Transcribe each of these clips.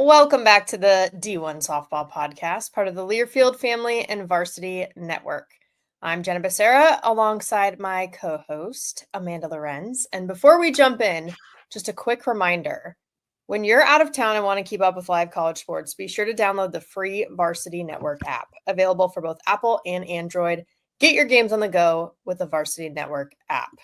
Welcome back to the D1Softball podcast, part of the Learfield family and Varsity Network. I'm Jenna Becerra alongside my co-host, Amanda Lorenz. And before we jump in, just a quick reminder. When you're out of town and want to keep up with live college sports, be sure to download the free Varsity Network app, available for both Apple and Android. Get your games on the go with the Varsity Network app.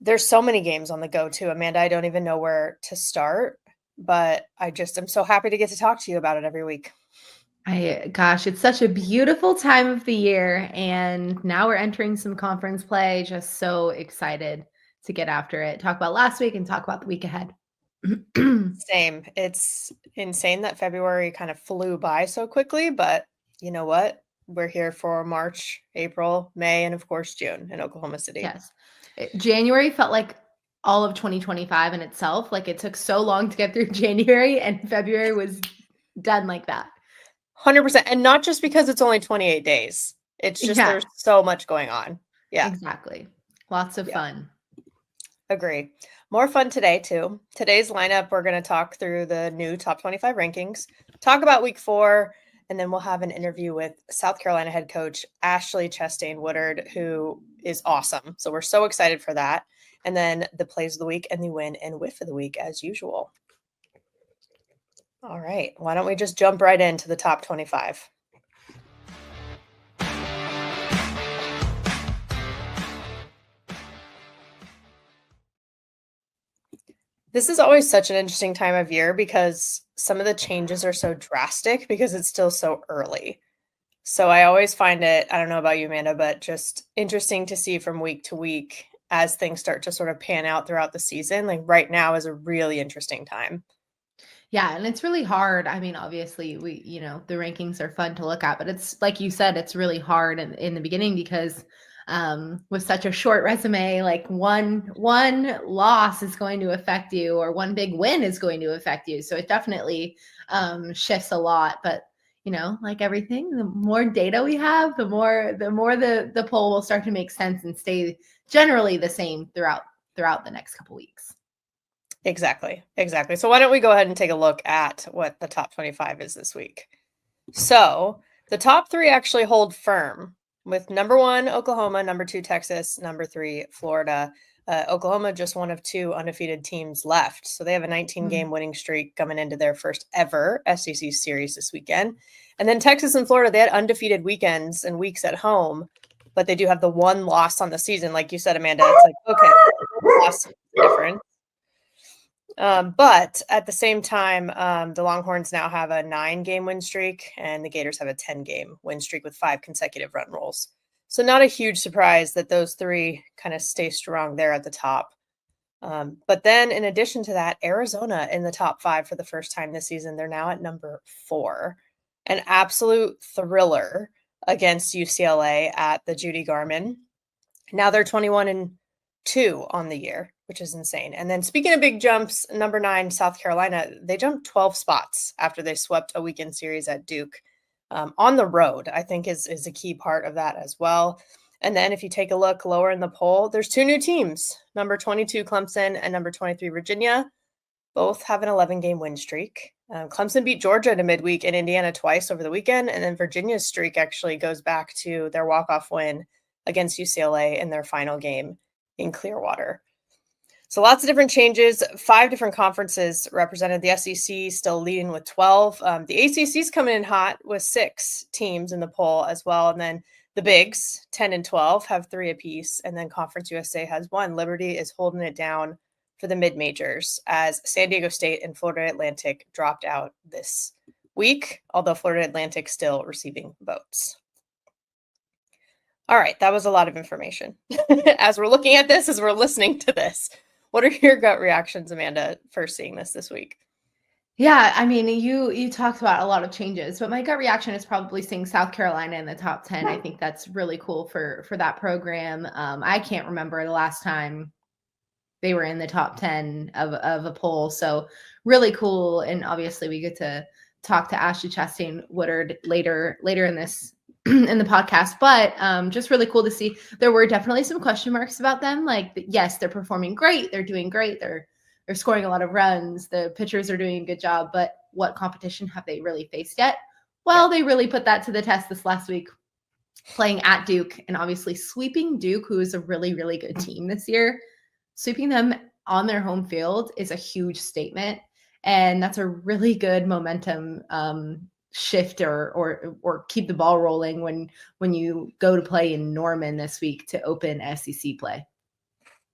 There's so many games on the go too, Amanda. I don't even know where to start, but I just am so happy to get to talk to you about it every week. Gosh, it's such a beautiful time of the year, and now we're entering some conference play. Just so excited to get after it. Talk about last week and talk about the week ahead. Same. It's insane that February kind of flew by so quickly, but you know what? We're here for March, April, May, and of course June in Oklahoma City. Yes. January felt like all of 2025 in itself. Like it took so long to get through January, and February was done like that. 100%. And not just because it's only 28 days. It's just there's so much going on. Yeah. Exactly. Lots of fun. Agree. More fun today, too. Today's lineup, we're going to talk through the new top 25 rankings, talk about week 4, and then we'll have an interview with South Carolina head coach Ashley Chastain Woodard, who is awesome. So we're so excited for that. And then the plays of the week and the win and whiff of the week as usual. All right. Why don't we just jump right into the top 25? This is always such an interesting time of year because some of the changes are so drastic because it's still so early. So I always find it, I don't know about you, Amanda, but just interesting to see from week to week as things start to sort of pan out throughout the season. Like right now is a really interesting time. Yeah, and it's really hard. I mean, obviously, the rankings are fun to look at, but it's like you said, it's really hard in the beginning because with such a short resume, like one loss is going to affect you, or one big win is going to affect you. So it definitely shifts a lot. But like everything, the more data we have, the more the poll will start to make sense and stay generally the same throughout the next couple weeks. Exactly. So why don't we go ahead and take a look at what the top 25 is this week? So the top 3 actually hold firm, with number 1, Oklahoma, number 2, Texas, number 3, Florida. Oklahoma just one of 2 undefeated teams left. So they have a 19-game winning streak coming into their first ever SEC series this weekend. And then Texas and Florida, they had undefeated weekends and weeks at home, but they do have the one loss on the season. Like you said, Amanda, it's like, okay, loss is different. But at the same time, the Longhorns now have a 9-game win streak, and the Gators have a 10-game win streak with 5 consecutive run rolls. So not a huge surprise that those 3 kind of stay strong there at the top. But then in addition to that, Arizona in the top 5 for the first time this season. They're now at number 4. An absolute thriller against UCLA at the Judi Garman. Now they're 21-2 on the year, which is insane. And then speaking of big jumps, number 9, South Carolina, they jumped 12 spots after they swept a weekend series at Duke. On the road, I think is a key part of that as well. And then if you take a look lower in the poll, there's 2 new teams, number 22 Clemson and number 23 Virginia. Both have an 11-game win streak. Clemson beat Georgia in a midweek and Indiana twice over the weekend. And then Virginia's streak actually goes back to their walk-off win against UCLA in their final game in Clearwater. So lots of different changes, 5 different conferences represented. The SEC still leading with 12. The ACC's coming in hot with 6 teams in the poll as well. And then the Bigs, 10 and 12, have 3 apiece. And then Conference USA has 1. Liberty is holding it down for the mid-majors as San Diego State and Florida Atlantic dropped out this week, although Florida Atlantic still receiving votes. All right, that was a lot of information. As we're looking at this, as we're listening to this, what are your gut reactions, Amanda, first seeing this week? Yeah, I mean, you talked about a lot of changes, but my gut reaction is probably seeing South Carolina in the top 10. I think that's really cool for that program. I can't remember the last time they were in the top 10 of a poll. So really cool. And obviously we get to talk to Ashley Chastain Woodard later in this in the podcast, but just really cool to see. There were definitely some question marks about them. Like, yes, they're performing great. They're doing great. They're they're scoring a lot of runs. The pitchers are doing a good job, but what competition have they really faced yet? Well, they really put that to the test this last week, playing at Duke and obviously sweeping Duke, who is a really, really good team this year. Sweeping them on their home field is a huge statement. And that's a really good momentum shift or keep the ball rolling when you go to play in Norman this week to open SEC play.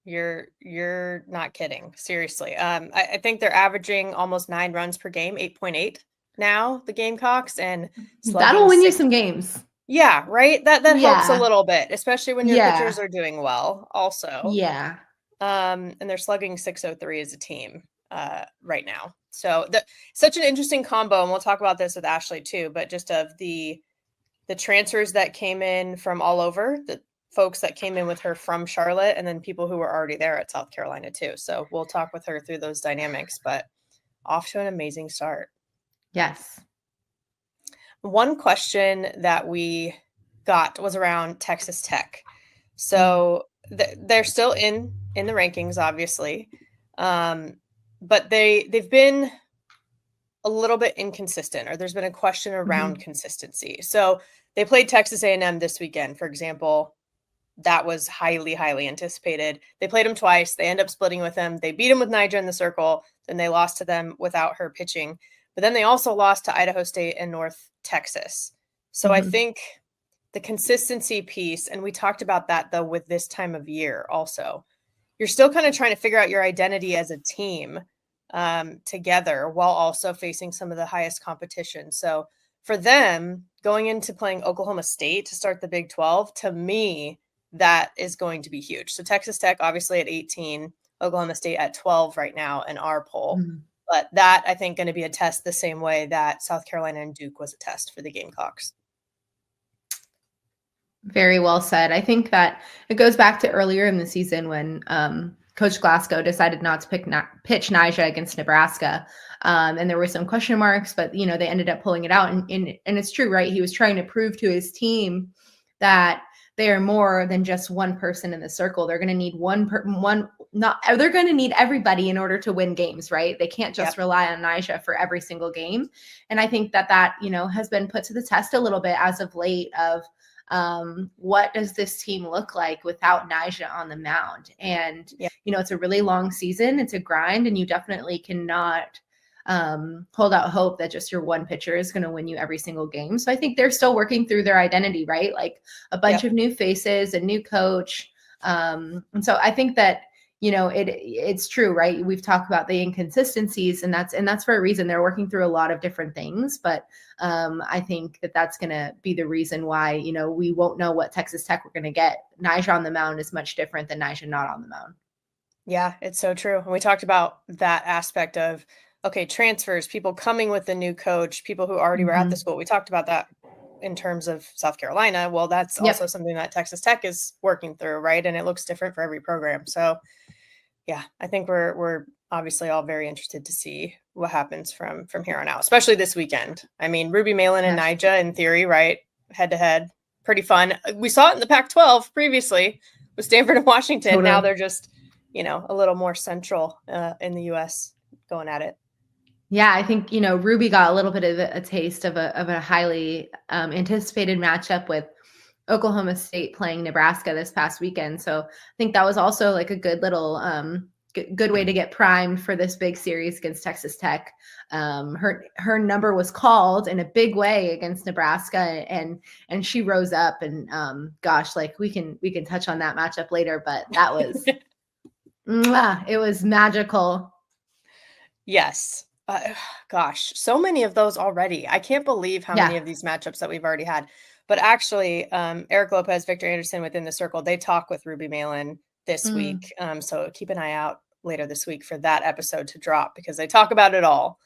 You're not kidding. Seriously. I think they're averaging almost 9 runs per game, 8.8 now, the Gamecocks, and that'll win you some games. Yeah, right. That helps a little bit, especially when your pitchers are doing well also. Yeah. And they're slugging .603 as a team right now. So such an interesting combo, and we'll talk about this with Ashley too, but just of the transfers that came in from all over, the folks that came in with her from Charlotte, and then people who were already there at South Carolina too. So we'll talk with her through those dynamics, but off to an amazing start. Yes. One question that we got was around Texas Tech. So they're still in the rankings, obviously, but they've been a little bit inconsistent, or there's been a question around consistency. So they played Texas A&M this weekend, for example. That was highly, highly anticipated. They played them twice. They end up splitting with them. They beat them with Nija in the circle. Then they lost to them without her pitching. But then they also lost to Idaho State and North Texas. So I think the consistency piece, and we talked about that, though, with this time of year also. You're still kind of trying to figure out your identity as a team together while also facing some of the highest competition. So for them, going into playing Oklahoma State to start the Big 12, to me, that is going to be huge. So Texas Tech, obviously at 18, Oklahoma State at 12 right now in our poll. But that, I think, going to be a test the same way that South Carolina and Duke was a test for the Gamecocks. Very well said. I think that it goes back to earlier in the season when Coach Glasgow decided not to pitch Nija against Nebraska. And there were some question marks, but, they ended up pulling it out. And it's true, right? He was trying to prove to his team that they are more than just one person in the circle. They're going to need they're going to need everybody in order to win games, right? They can't just rely on Nija for every single game. And I think that has been put to the test a little bit as of late of what does this team look like without Nija on the mound? And, it's a really long season. It's a grind, and you definitely cannot hold out hope that just your one pitcher is going to win you every single game. So I think they're still working through their identity, right? Like a bunch of new faces, a new coach. And so I think that, it's true, right? We've talked about the inconsistencies, and that's for a reason. They're working through a lot of different things, but I think that that's going to be the reason why, we won't know what Texas Tech we're going to get. Nija on the mound is much different than Nija not on the mound. Yeah, it's so true. And we talked about that aspect of, transfers, people coming with a new coach, people who already were at the school. We talked about that in terms of South Carolina. Well, that's also something that Texas Tech is working through, right? And it looks different for every program. So yeah, I think we're obviously all very interested to see what happens from here on out, especially this weekend. I mean, Ruby Malin and Nija, in theory, right, head to head, pretty fun. We saw it in the Pac-12 previously with Stanford and Washington. Totally. Now they're just, a little more central in the U.S. going at it. Yeah, I think, Ruby got a little bit of a taste of a highly anticipated matchup with Oklahoma State playing Nebraska this past weekend. So I think that was also like a good little good way to get primed for this big series against Texas Tech. Her number was called in a big way against Nebraska, and she rose up. And we can touch on that matchup later, but that was it was magical. Yes. So many of those already. I can't believe how many of these matchups that we've already had. But actually, Eric Lopez, Victor Anderson within the circle, they talk with Ruby Malin this week. So keep an eye out later this week for that episode to drop, because they talk about it all.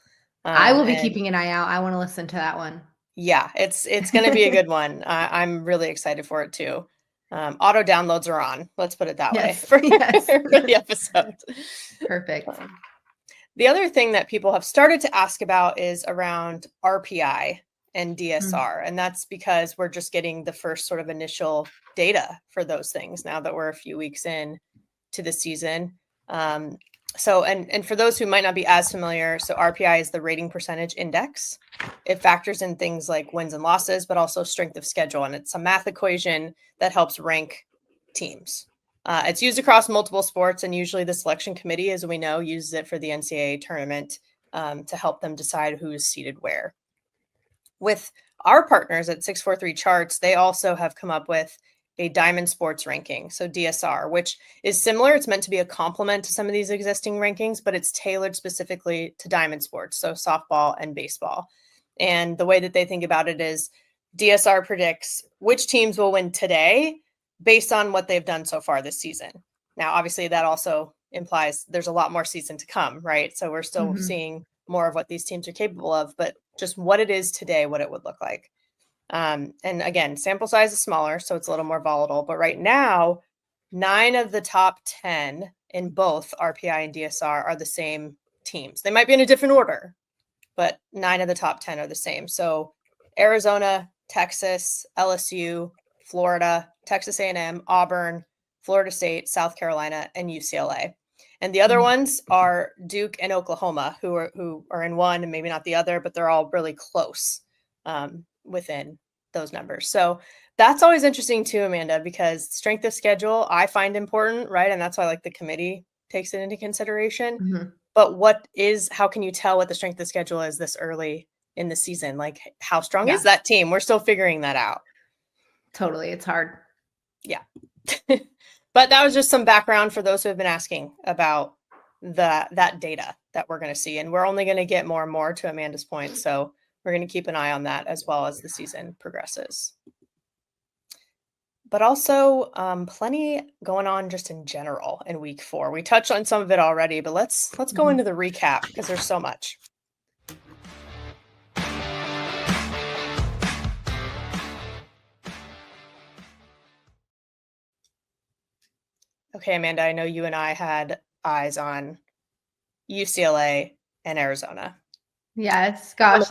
I will be keeping an eye out. I want to listen to that one. Yeah, it's going to be a good one. I'm really excited for it too. Auto downloads are on. Let's put it that way for the episode. Perfect. The other thing that people have started to ask about is around RPI and DSR. And that's because we're just getting the first sort of initial data for those things now that we're a few weeks in to the season. So, and for those who might not be as familiar, so RPI is the rating percentage index. It factors in things like wins and losses, but also strength of schedule. And it's a math equation that helps rank teams. It's used across multiple sports, and usually the selection committee, as we know, uses it for the NCAA tournament to help them decide who is seated where. With our partners at 643 Charts, they also have come up with a Diamond Sports ranking, so DSR, which is similar. It's meant to be a complement to some of these existing rankings, but it's tailored specifically to Diamond Sports, so softball and baseball. And the way that they think about it is DSR predicts which teams will win today based on what they've done so far this season. Now, obviously, that also implies there's a lot more season to come, right? So we're still seeing more of what these teams are capable of, but just what it is today, what it would look like. And again, sample size is smaller, so it's a little more volatile. But right now, 9 of the top 10 in both RPI and DSR are the same teams. They might be in a different order, but 9 of the top 10 are the same. So Arizona, Texas, LSU, Florida, Texas A&M, Auburn, Florida State, South Carolina, and UCLA. And the other ones are Duke and Oklahoma, who are in one and maybe not the other, but they're all really close within those numbers. So that's always interesting too, Amanda, because strength of schedule I find important, right? And that's why like the committee takes it into consideration. But how can you tell what the strength of schedule is this early in the season? Like how strong is that team? We're still figuring that out. Totally. It's hard. Yeah. But that was just some background for those who have been asking about that data that we're going to see. And we're only going to get more and more, to Amanda's point. So we're going to keep an eye on that as well as the season progresses. But also plenty going on just in general in week 4. We touched on some of it already, but let's go into the recap because there's so much. Okay, Amanda, I know you and I had eyes on UCLA and Arizona. Yes, gosh,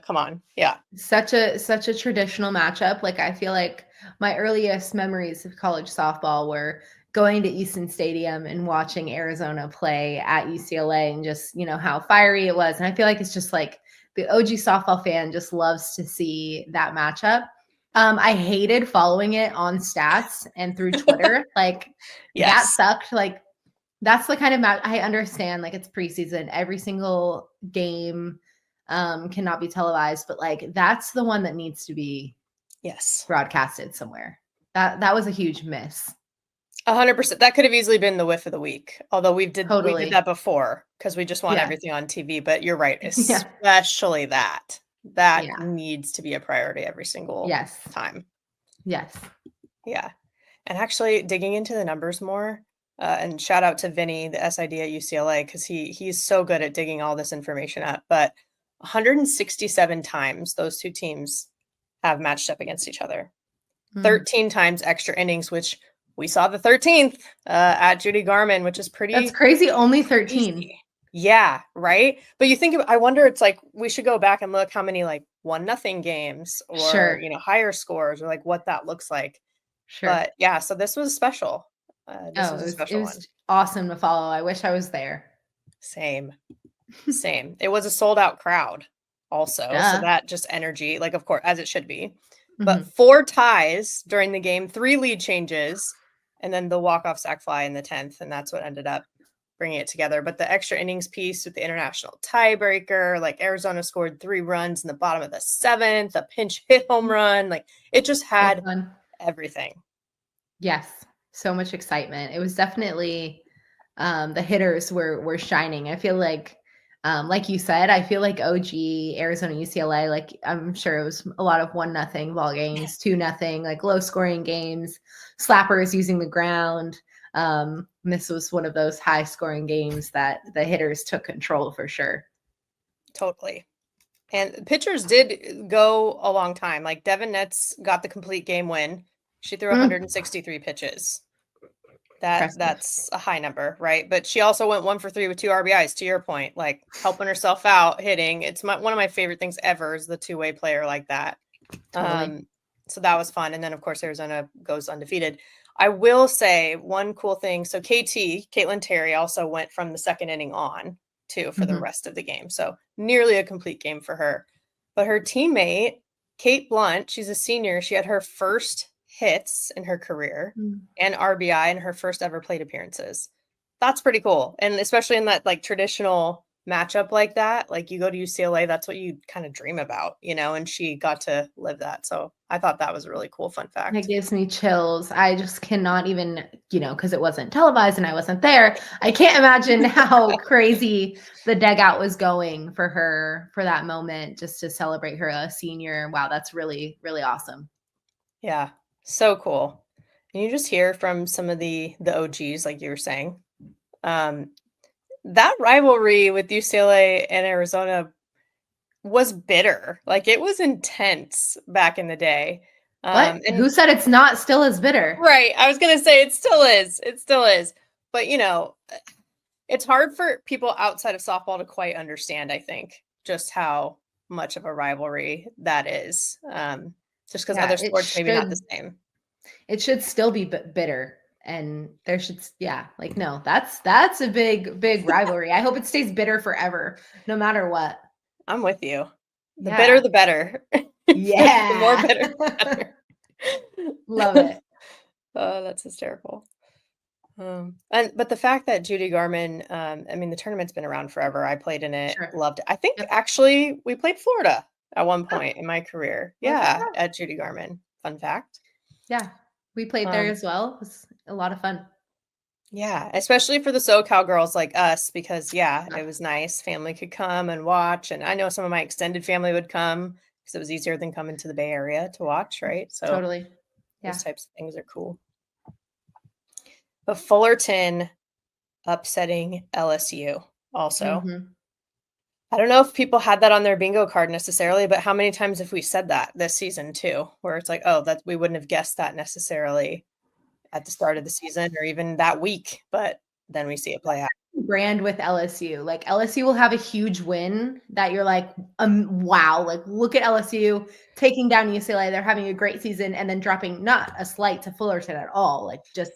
come on. Yeah. Such a traditional matchup. Like I feel like my earliest memories of college softball were going to Easton Stadium and watching Arizona play at UCLA and just, how fiery it was. And I feel like it's just like the OG softball fan just loves to see that matchup. I hated following it on stats and through Twitter. That sucked. Like that's the kind of match I understand. Like it's preseason, every single game cannot be televised, but like that's the one that needs to be broadcasted somewhere. That was a huge miss. 100%. That could have easily been the whiff of the week. Although we did that before because we just want everything on TV. But you're right, especially that needs to be a priority every single time. Yes. Yeah. And actually digging into the numbers more, and shout out to Vinny, the SID at UCLA, because he's so good at digging all this information up. But 167 times those two teams have matched up against each other. 13 times extra innings, which we saw the 13th at Judi Garman, which is pretty. That's crazy. Only 13. Easy. Yeah, right. But you think I wonder. It's like we should go back and look how many like 1-0 games or higher scores or like what that looks like. Sure. But yeah, so this was special. It was awesome to follow. I wish I was there. Same. It was a sold out crowd also. So that just energy, like of course, as it should be. But 4 ties during the game, 3 lead changes, and then the walk-off sac fly in the 10th. And that's what ended up bringing it together. But the extra innings piece with the international tiebreaker, like Arizona scored 3 runs in the bottom of the 7th, a pinch hit home run. Like it just had everything. Yes. So much excitement. It was definitely the hitters were shining. I feel like you said, I feel like OG Arizona UCLA, like I'm sure it was a lot of 1-0 ball games, 2-0, like low scoring games, slappers using the ground. This was one of those high scoring games that the hitters took control for sure. Totally. And pitchers did go a long time. Like Devin Netz got the complete game win. She threw 163 pitches. That's a high number, right? But she also went 1 for 3 with 2 RBIs, to your point, like helping herself out, hitting. It's one of my favorite things ever is the two-way player like that. Totally. So that was fun. And then, of course, Arizona goes undefeated. I will say one cool thing. So Caitlin Terry also went from the second inning on too for the rest of the game. So nearly a complete game for her. But her teammate, Kate Blunt, she's a senior. She had her first hits in her career and RBI in her first ever plate appearances. That's pretty cool. And especially in that like traditional matchup like that, like you go to UCLA, that's what you kind of dream about, and she got to live that. So I thought that was a really cool fun fact. It gives me chills. I just cannot even, because it wasn't televised and I wasn't there. I can't imagine how crazy the dugout was going for her for that moment, just to celebrate her a senior. Wow, that's really, really awesome. Yeah, so cool. And you just hear from some of the OGs, like you were saying. That rivalry with UCLA and Arizona was bitter. Like it was intense back in the day. But And who said it's not still as bitter? Right. I was going to say it still is. It still is. But, it's hard for people outside of softball to quite understand, I think, just how much of a rivalry that is. Just because other sports maybe not the same. It should still be bitter. And there should, no, that's a big rivalry. I hope it stays bitter forever, no matter what. I'm with you. The bitter, the better. Yeah. The more bitter, the better. Love it. Oh, that's hysterical. But the fact that Judi Garman, the tournament's been around forever. I played in it, loved it. I think actually we played Florida at one point in my career. Yeah, at Judi Garman. Fun fact. Yeah, we played there as well. It was a lot of fun. Yeah, especially for the SoCal girls like us, because it was nice. Family could come and watch, and I know some of my extended family would come because it was easier than coming to the Bay Area to watch, right? So totally, those types of things are cool. But Fullerton upsetting LSU also. I don't know if people had that on their bingo card necessarily, but how many times have we said that this season too, where it's like, oh, that we wouldn't have guessed that necessarily at the start of the season or even that week, but then we see it play out. Brand with LSU. Like LSU will have a huge win that you're like, wow, like look at LSU taking down UCLA. They're having a great season and then dropping not a slight to Fullerton at all. Like just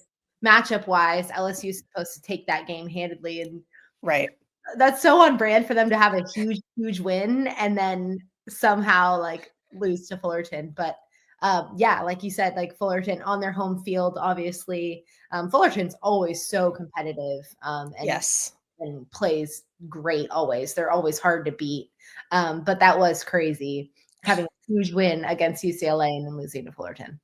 matchup wise, LSU is supposed to take that game handedly. And right. That's so on brand for them to have a huge win and then somehow like lose to Fullerton. But like you said, like Fullerton on their home field, obviously. Fullerton's always so competitive and plays great always. They're always hard to beat. But that was crazy, having a huge win against UCLA and then losing to Fullerton.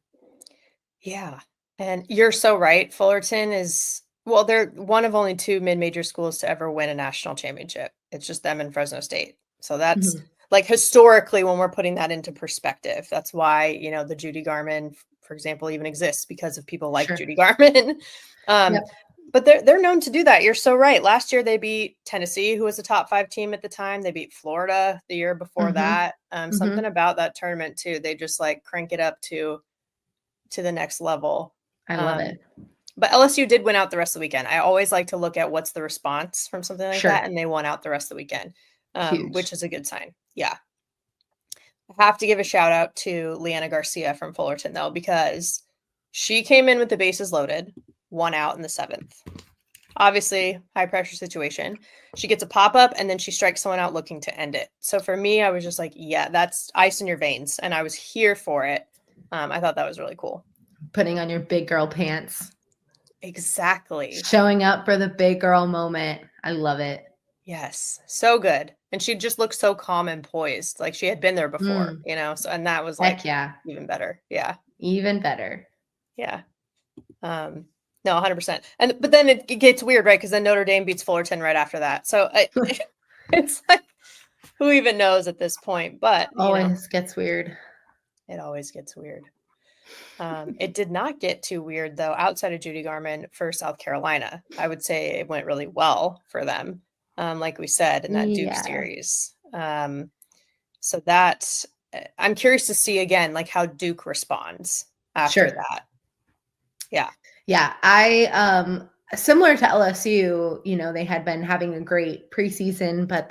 Yeah. And you're so right. Fullerton is, well, they're one of only two mid-major schools to ever win a national championship. It's just them and Fresno State. So that's like historically when we're putting that into perspective, that's why, the Judi Garman, for example, even exists because of people like Judi Garman. But they're known to do that. You're so right. Last year they beat Tennessee, who was a top 5 team at the time. They beat Florida the year before that. Something about that tournament too. They just like crank it up to the next level. I love it. But LSU did win out the rest of the weekend. I always like to look at what's the response from something like that. And they won out the rest of the weekend, which is a good sign. Yeah. I have to give a shout out to Leanna Garcia from Fullerton, though, because she came in with the bases loaded, 1 out in the 7th. Obviously, high pressure situation. She gets a pop up and then she strikes someone out looking to end it. So for me, I was just like, yeah, that's ice in your veins. And I was here for it. I thought that was really cool. Putting on your big girl pants. Exactly. Showing up for the big girl moment. I love it. Yes. So good. And she just looked so calm and poised. Like she had been there before, so, and that was like, even better. Yeah. Even better. Yeah. No, 100%. But then it gets weird, right? Because then Notre Dame beats Fullerton right after that. So it's like, who even knows at this point? But always gets weird. It always gets weird. It did not get too weird, though, outside of Judi Garman for South Carolina. I would say it went really well for them, like we said, in that Duke series. So that I'm curious to see again, like how Duke responds after that. Yeah. Yeah. I, similar to LSU, they had been having a great preseason, but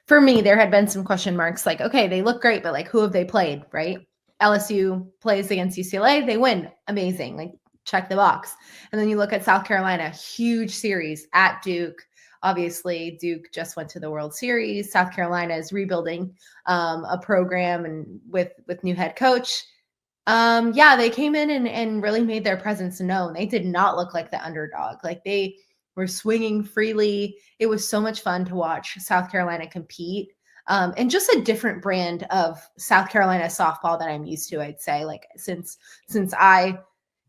for me, there had been some question marks like, okay, they look great, but like, who have they played? Right. LSU plays against UCLA, they win. Amazing. Like, check the box. And then you look at South Carolina, huge series at Duke. Obviously, Duke just went to the World Series. South Carolina is rebuilding a program and with new head coach. They came in and really made their presence known. They did not look like the underdog. Like, they were swinging freely. It was so much fun to watch South Carolina compete. And just a different brand of South Carolina softball that I'm used to, I'd say. Like, since I,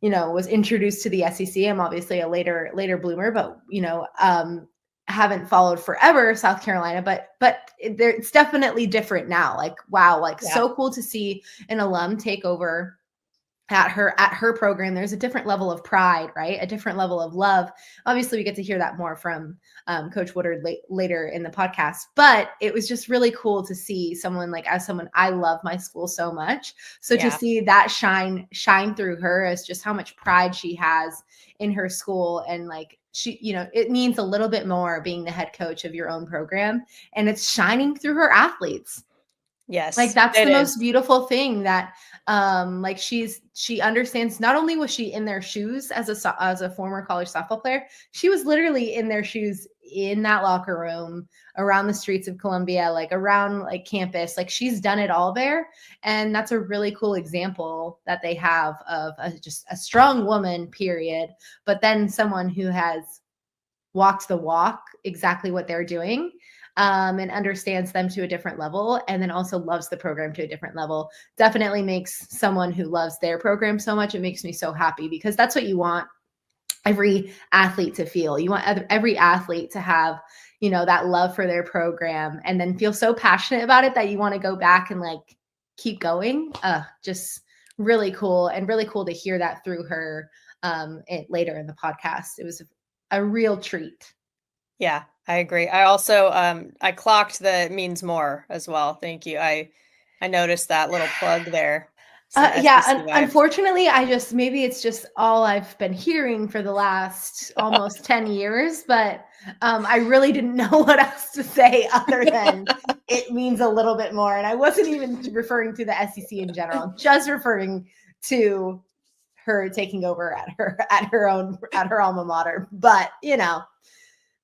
was introduced to the SEC, I'm obviously a later bloomer, but, haven't followed forever South Carolina, but it's definitely different now. Like, wow, like so cool to see an alum take over at her program. There's a different level of pride, right? A different level of love. Obviously, we get to hear that more from Coach Woodard later in the podcast, but it was just really cool to see someone like, as someone, I love my school so much. So to see that shine through her as just how much pride she has in her school. And like, she, it means a little bit more being the head coach of your own program, and it's shining through her athletes. Yes. Like, that's the most beautiful thing, that like, she understands. Not only was she in their shoes as a former college softball player, she was literally in their shoes in that locker room, around the streets of Columbia, like around like campus. Like, she's done it all there. And that's a really cool example that they have of just a strong woman, period. But then someone who has walked the walk, exactly what they're doing. And understands them to a different level, and then also loves the program to a different level. Definitely makes someone who loves their program so much. It makes me so happy, because that's what you want every athlete to feel. You want every athlete to have, that love for their program, and then feel so passionate about it that you want to go back and like keep going. Just really cool, and really cool to hear that through her later in the podcast. It was a real treat. Yeah, I agree. I also I clocked the means more as well. Thank you. I noticed that little plug there. Unfortunately, maybe it's just all I've been hearing for the last almost 10 years, but I really didn't know what else to say other than it means a little bit more. And I wasn't even referring to the SEC in general, just referring to her taking over at her alma mater. But,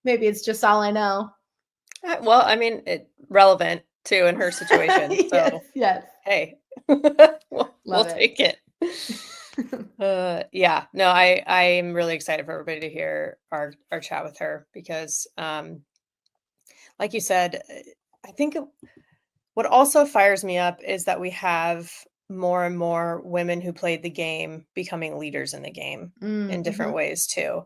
maybe it's just all I know. Well, I mean, it's relevant too in her situation. So yes. Hey, we'll take it. No, I'm really excited for everybody to hear our chat with her, because like you said, I think what also fires me up is that we have more and more women who played the game becoming leaders in the game in different ways too.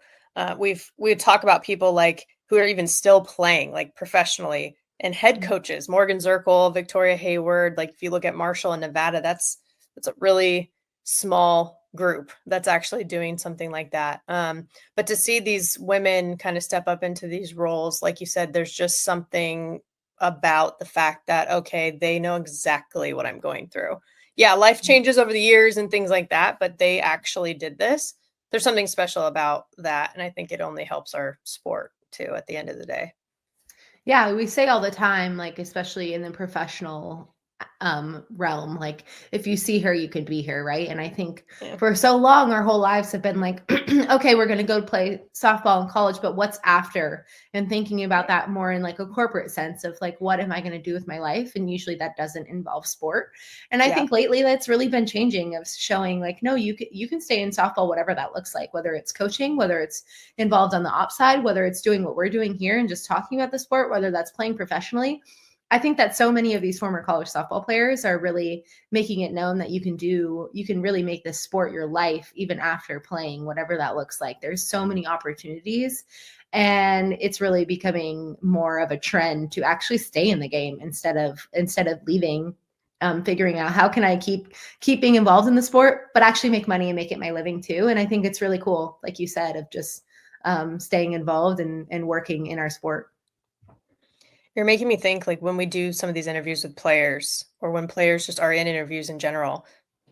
We talk about people like who are even still playing like professionally, and head coaches, Morgan Zirkle, Victoria Hayward. Like, if you look at Marshall and Nevada, that's a really small group that's actually doing something like that. But to see these women kind of step up into these roles, like you said, there's just something about the fact that, okay, they know exactly what I'm going through. Yeah, life changes over the years and things like that, but they actually did this. There's something special about that. And I think it only helps our sport too at the end of the day. Yeah, we say all the time, like, especially in the professional realm, like, if you see her, you could be her, right? And I think for so long, our whole lives have been like, okay, we're going to go play softball in college, but what's after? And thinking about that more in like a corporate sense of like, what am I going to do with my life? And usually that doesn't involve sport. And I think lately that's really been changing, of showing like, no, you can stay in softball, whatever that looks like, whether it's coaching, whether it's involved on the ops side, whether it's doing what we're doing here and just talking about the sport, whether that's playing professionally. I think that so many of these former college softball players are really making it known that you can really make this sport your life, even after playing, whatever that looks like. There's so many opportunities, and it's really becoming more of a trend to actually stay in the game instead of leaving, figuring out how can I keep being involved in the sport, but actually make money and make it my living too. And I think it's really cool, like you said, of just staying involved and working in our sport. You're making me think, like, when we do some of these interviews with players, or when players just are in interviews in general,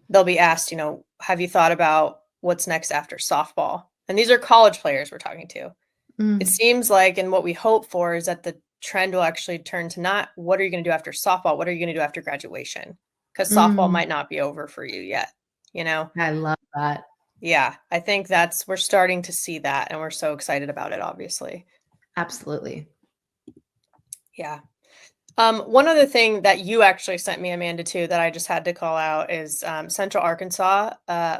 they'll be asked, have you thought about what's next after softball? And these are college players we're talking to. It seems like, and what we hope for is that the trend will actually turn to not what are you going to do after softball? What are you going to do after graduation? because softball might not be over for you yet, you know? I love that. Yeah, I think we're starting to see that, and we're so excited about it, obviously. Absolutely. Yeah. One other thing that you actually sent me, Amanda, too, that I just had to call out is Central Arkansas,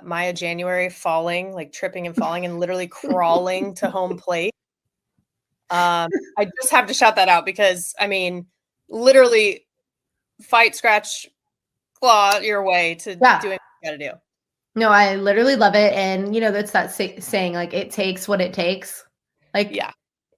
Maya January falling, like tripping and falling and literally crawling to home plate. I just have to shout that out because, I mean, literally fight, scratch, claw your way to doing what you got to do. No, I literally love it. And, that's that saying, like, it takes what it takes. Like, yeah.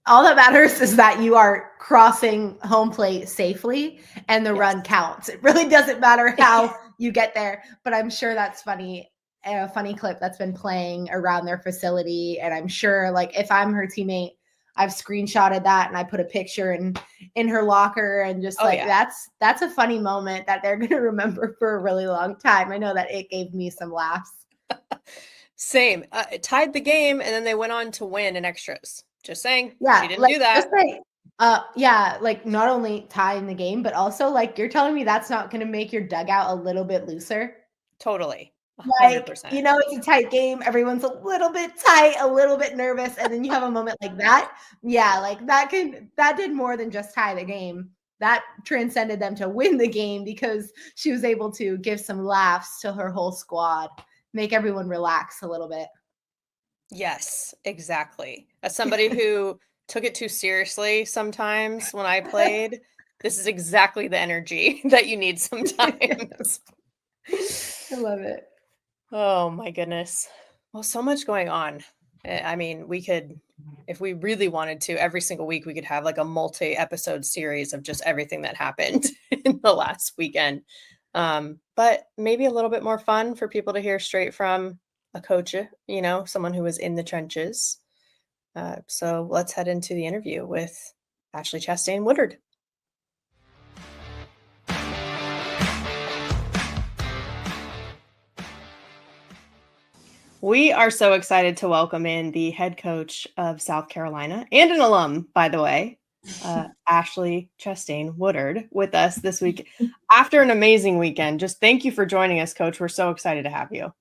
All that matters is that you are crossing home plate safely and the run counts. It really doesn't matter how you get there, but I'm sure that's funny. A funny clip that's been playing around their facility. And I'm sure, like, if I'm her teammate, I've screenshotted that and I put a picture in her locker and just that's a funny moment that they're going to remember for a really long time. I know that it gave me some laughs. Same. It tied the game and then they went on to win in extras. Just saying. Yeah. She didn't do that. Like not only tying the game, but also like you're telling me that's not going to make your dugout a little bit looser. Totally. 100%. Like, it's a tight game. Everyone's a little bit tight, a little bit nervous. And then you have a moment like that. Yeah. Like that did more than just tie the game. That transcended them to win the game because she was able to give some laughs to her whole squad, make everyone relax a little bit. Yes, exactly. As somebody who took it too seriously sometimes when I played, this is exactly the energy that you need sometimes. I love it. Oh my goodness. Well, so much going on. I mean, we could, if we really wanted to, every single week we could have like a multi-episode series of just everything that happened in the last weekend. But maybe a little bit more fun for people to hear straight from a coach, someone who was in the trenches. So let's head into the interview with Ashley Chastain Woodard. We are so excited to welcome in the head coach of South Carolina and an alum, by the way, Ashley Chastain Woodard, with us this week after an amazing weekend. Just thank you for joining us, Coach. We're so excited to have you.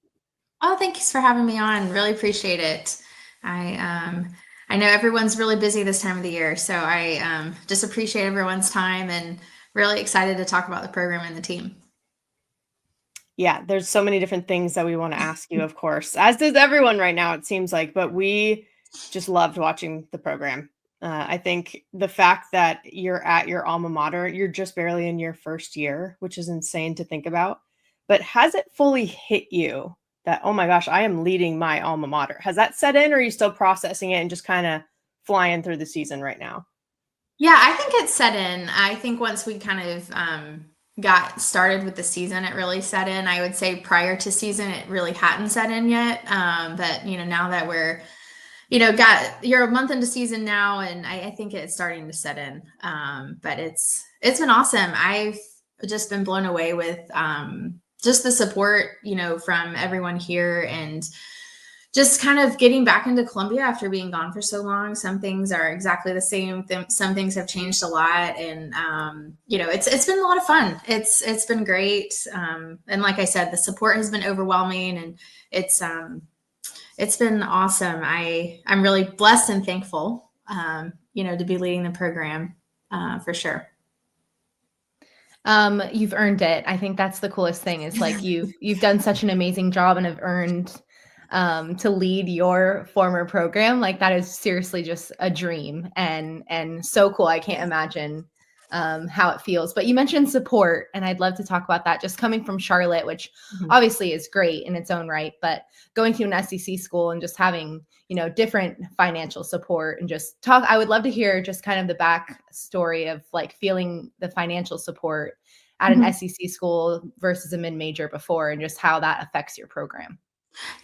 Oh, thanks for having me on. Really appreciate it. I know everyone's really busy this time of the year, so I just appreciate everyone's time and really excited to talk about the program and the team. Yeah, there's so many different things that we want to ask you, of course, as does everyone right now, it seems like, but we just loved watching the program. I think the fact that you're at your alma mater, you're just barely in your first year, which is insane to think about, but has it fully hit you that, oh my gosh, I am leading my alma mater? Has that set in, or are you still processing it and just kind of flying through the season right now? Yeah, I think it's set in. I think once we kind of got started with the season, it really set in. I would say prior to season, it really hadn't set in yet. But, now that we're, you're a month into season now, and I think it's starting to set in. But it's been awesome. I've just been blown away with just the support, from everyone here, and just kind of getting back into Columbia after being gone for so long. Some things are exactly the same. Some things have changed a lot, and it's been a lot of fun. It's been great, and like I said, the support has been overwhelming, and it's been awesome. I'm really blessed and thankful, to be leading the program, for sure. You've earned it. I think that's the coolest thing is like you've done such an amazing job and have earned to lead your former program. Like that is seriously just a dream and so cool. I can't imagine how it feels. But you mentioned support, and I'd love to talk about that. Just coming from Charlotte, which obviously is great in its own right, but going to an SEC school and just having, different financial support and just talk. I would love to hear just kind of the back story of like feeling the financial support at an SEC school versus a mid-major before, and just how that affects your program.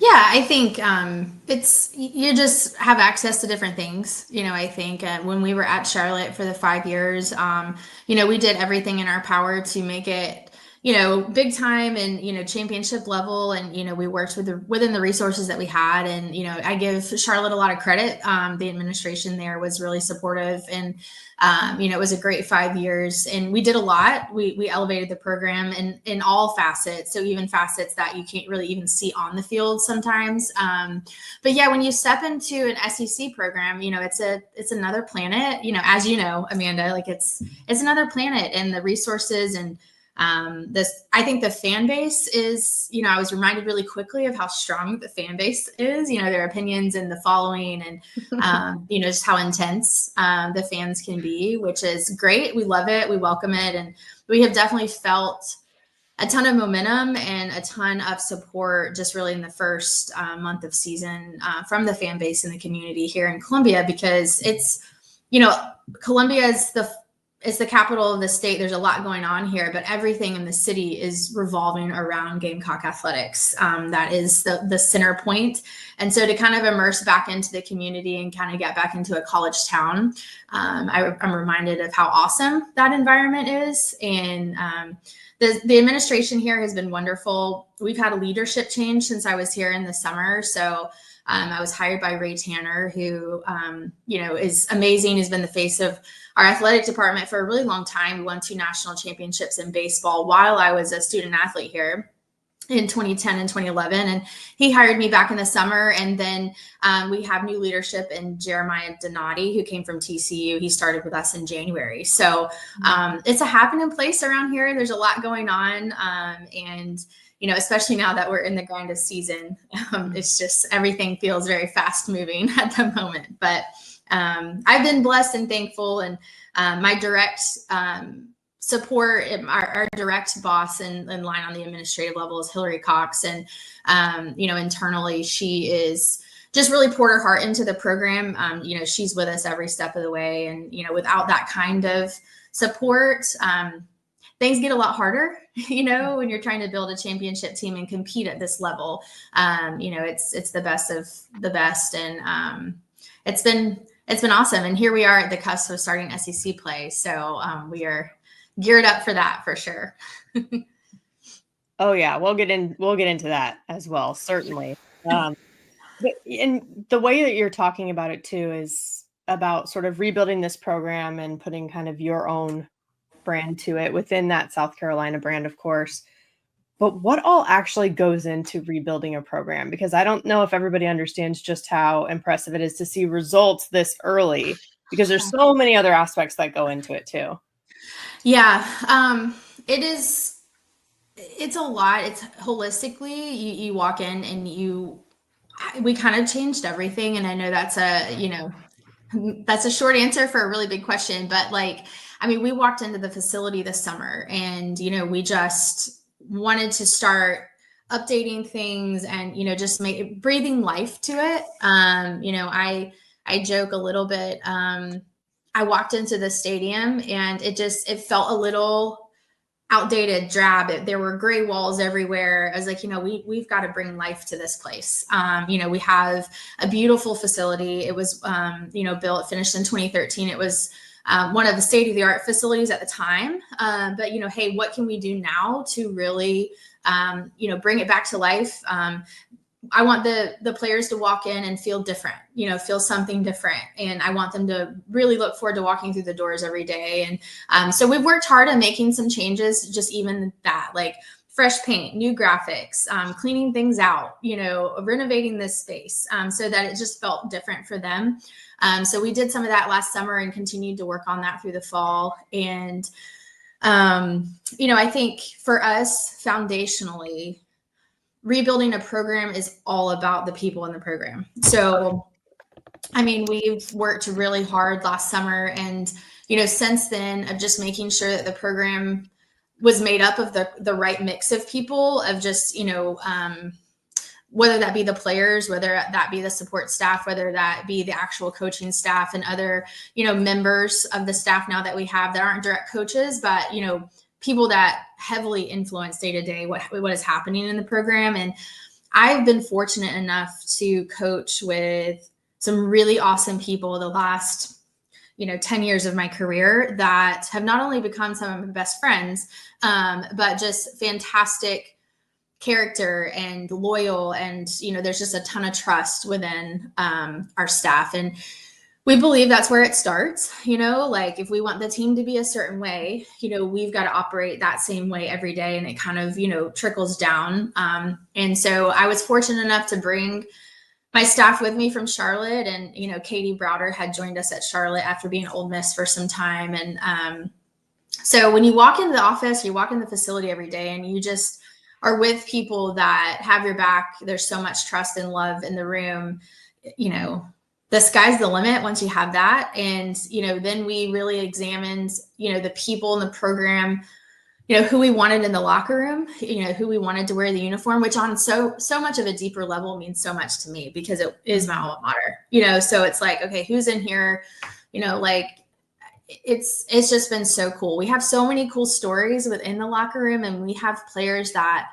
Yeah, I think you just have access to different things. I think when we were at Charlotte for the 5 years, we did everything in our power to make it, big time and, championship level. And, we worked within the resources that we had. And, I give Charlotte a lot of credit. The administration there was really supportive, and, it was a great 5 years, and we did a lot. We elevated the program in all facets. So even facets that you can't really even see on the field sometimes. But yeah, when you step into an SEC program, it's another planet, as you know, Amanda, like it's another planet, and the resources and, I think the fan base is, I was reminded really quickly of how strong the fan base is, their opinions and the following, and, just how intense, the fans can be, which is great. We love it. We welcome it. And we have definitely felt a ton of momentum and a ton of support just really in the first month of season from the fan base and the community here in Columbia, because it's, Columbia is the capital of the state. There's a lot going on here, but everything in the city is revolving around Gamecock athletics. That is the center point. And so to kind of immerse back into the community and kind of get back into a college town, I'm reminded of how awesome that environment is. And the administration here has been wonderful. We've had a leadership change since I was here in the summer. So I was hired by Ray Tanner, who, is amazing. He's been the face of our athletic department for a really long time. We won 2 national championships in baseball while I was a student athlete here in 2010 and 2011. And he hired me back in the summer. And then we have new leadership in Jeremiah Donati, who came from TCU. He started with us in January. So it's a happening place around here. There's a lot going on. And especially now that we're in the grind of season, it's just everything feels very fast moving at the moment. But I've been blessed and thankful, and my direct support, our direct boss in line on the administrative level is Hillary Cox. And, internally, she is just really poured her heart into the program. She's with us every step of the way. And, without that kind of support, things get a lot harder, when you're trying to build a championship team and compete at this level. It's the best of the best. And it's been awesome. And here we are at the cusp of starting SEC play. So we are geared up for that for sure. Oh yeah. We'll get into that as well. Certainly. And the way that you're talking about it too is about sort of rebuilding this program and putting kind of your own brand to it within that South Carolina brand, of course. But what all actually goes into rebuilding a program? Because I don't know if everybody understands just how impressive it is to see results this early, because there's so many other aspects that go into it too. Yeah, it's a lot. It's holistically, you walk in and we kind of changed everything. And I know that's a short answer for a really big question, but we walked into the facility this summer and, we just wanted to start updating things and, just breathing life to it. I joke a little bit. I walked into the stadium and it felt a little outdated, drab. There were gray walls everywhere. I was like, we've got to bring life to this place. We have a beautiful facility. It was, finished in 2013. It was one of the state-of-the-art facilities at the time. But, hey, what can we do now to really, bring it back to life? I want the players to walk in and feel different, feel something different. And I want them to really look forward to walking through the doors every day. And so we've worked hard on making some changes, just even that, like fresh paint, new graphics, cleaning things out, renovating this space so that it just felt different for them. So we did some of that last summer and continued to work on that through the fall. And, I think for us foundationally, rebuilding a program is all about the people in the program. So, we've worked really hard last summer and, since then of just making sure that the program was made up of the right mix of people of just, whether that be the players, whether that be the support staff, whether that be the actual coaching staff and other, members of the staff now that we have that aren't direct coaches, but, people that heavily influence day to day what is happening in the program. And I've been fortunate enough to coach with some really awesome people the last 10 years of my career that have not only become some of my best friends, but just fantastic character and loyal. And, there's just a ton of trust within our staff. And we believe that's where it starts, like if we want the team to be a certain way, we've got to operate that same way every day. And it kind of, trickles down. And so I was fortunate enough to bring my staff with me from Charlotte, and, Katie Browder had joined us at Charlotte after being Ole Miss for some time. And so when you walk into the office, you walk in the facility every day, and you just are with people that have your back. There's so much trust and love in the room, the sky's the limit once you have that. And, then we really examined, the people in the program, who we wanted in the locker room, who we wanted to wear the uniform, which on so much of a deeper level means so much to me because it is my alma mater, so it's like, okay, who's in here, like it's just been so cool. We have so many cool stories within the locker room, and we have players that,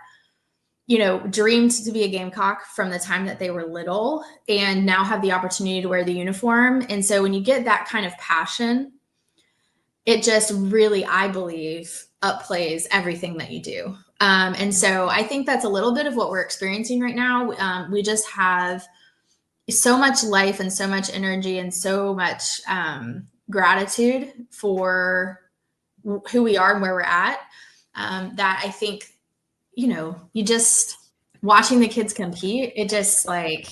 dreamed to be a Gamecock from the time that they were little and now have the opportunity to wear the uniform. And so when you get that kind of passion, it just really, I believe, upplays everything that you do. And so I think that's a little bit of what we're experiencing right now. We just have so much life and so much energy and so much gratitude for who we are and where we're at, that I think, you just watching the kids compete, it just like,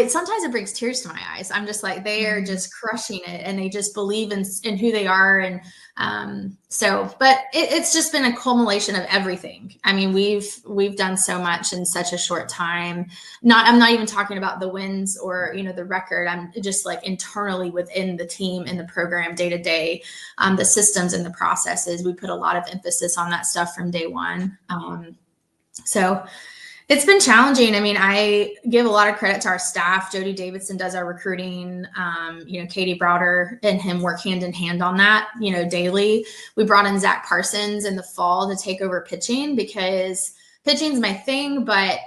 sometimes it brings tears to my eyes. I'm just like, they are just crushing it, and they just believe in who they are. And but it's just been a culmination of everything. I mean, we've done so much in such a short time. I'm not even talking about the wins or, the record. I'm just like internally within the team and the program day to day, the systems and the processes. We put a lot of emphasis on that stuff from day one. So it's been challenging. I mean, I give a lot of credit to our staff. Jody Davidson does our recruiting. Katie Browder and him work hand in hand on that, daily. We brought in Zach Parsons in the fall to take over pitching because pitching's my thing, but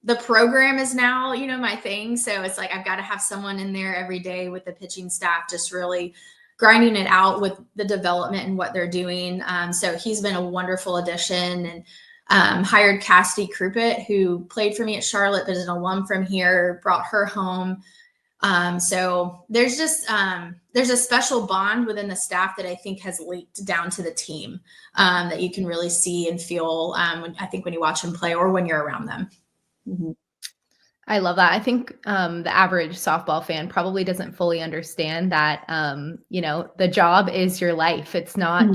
the program is now, my thing. So it's like, I've got to have someone in there every day with the pitching staff, just really grinding it out with the development and what they're doing. So he's been a wonderful addition, and hired Cassidy Krupit, who played for me at Charlotte, but is an alum from here, brought her home. So there's just, there's a special bond within the staff that I think has leaked down to the team, that you can really see and feel, I think when you watch them play or when you're around them. Mm-hmm. I love that. I think the average softball fan probably doesn't fully understand that, the job is your life. It's not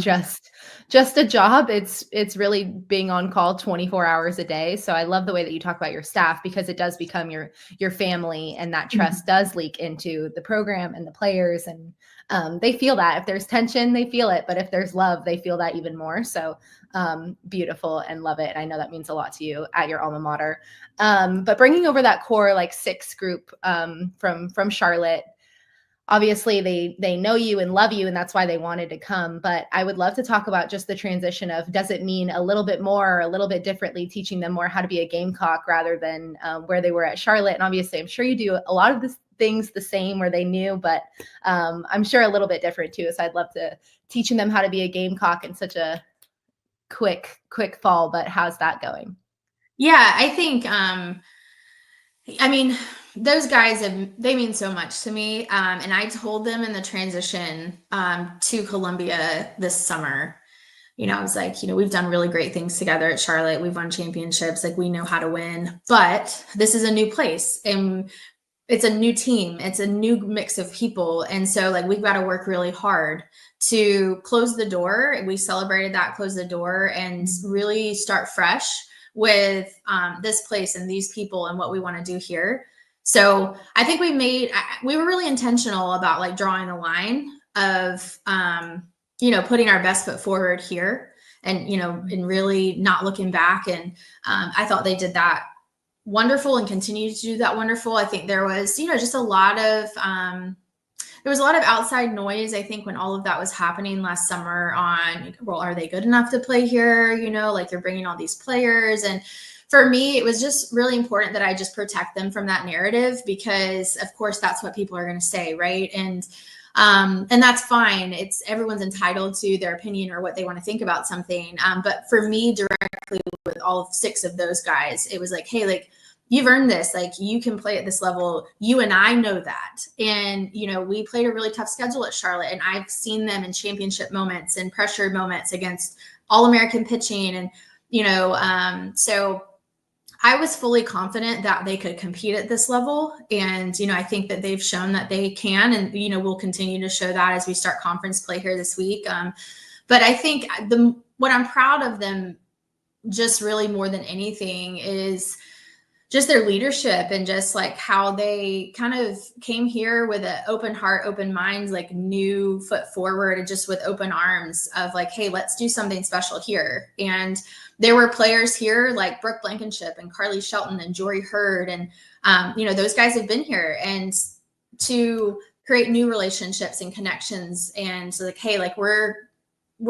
just a job. It's really being on call 24 hours a day. So I love the way that you talk about your staff, because it does become your family, and that trust does leak into the program and the players. And they feel that. If there's tension, they feel it. But if there's love, they feel that even more. So beautiful, and love it. I know that means a lot to you at your alma mater. But bringing over that core, like 6 group from Charlotte, obviously they know you and love you, and that's why they wanted to come. But I would love to talk about just the transition of, does it mean a little bit more or a little bit differently, teaching them more how to be a Gamecock rather than where they were at Charlotte? And obviously I'm sure you do a lot of the things the same where they knew, but I'm sure a little bit different too. So I'd love to teaching them how to be a Gamecock in such a quick fall. But how's that going? Yeah, I think, those guys, they mean so much to me. And I told them in the transition to Columbia this summer, I was like, we've done really great things together at Charlotte. We've won championships. Like, we know how to win, but this is a new place, and it's a new team. It's a new mix of people. And so like, we've got to work really hard to close the door. We celebrated that, close the door, and really start fresh with this place and these people and what we want to do here. So I think we were really intentional about like drawing a line of, putting our best foot forward here, and, and really not looking back. And I thought they did that wonderful and continue to do that wonderful. I think there was, just a lot of, there was a lot of outside noise, I think, when all of that was happening last summer on, well, are they good enough to play here? Like, you're bringing all these players. And for me, it was just really important that I just protect them from that narrative, because of course that's what people are going to say. Right. And And that's fine. Everyone's entitled to their opinion or what they want to think about something. But for me, directly with all 6 of those guys, it was like, hey, like, you've earned this. Like, you can play at this level. You and I know that. And, we played a really tough schedule at Charlotte, and I've seen them in championship moments and pressure moments against All-American pitching. And, so I was fully confident that they could compete at this level. And, I think that they've shown that they can, and, we'll continue to show that as we start conference play here this week. But I think what I'm proud of them just really more than anything is just their leadership, and just like how they kind of came here with an open heart, open minds, like new foot forward, and just with open arms of like, hey, let's do something special here. And there were players here like Brooke Blankenship and Carly Shelton and Jory Hurd. And, those guys have been here, and to create new relationships and connections. And so like, hey, like we're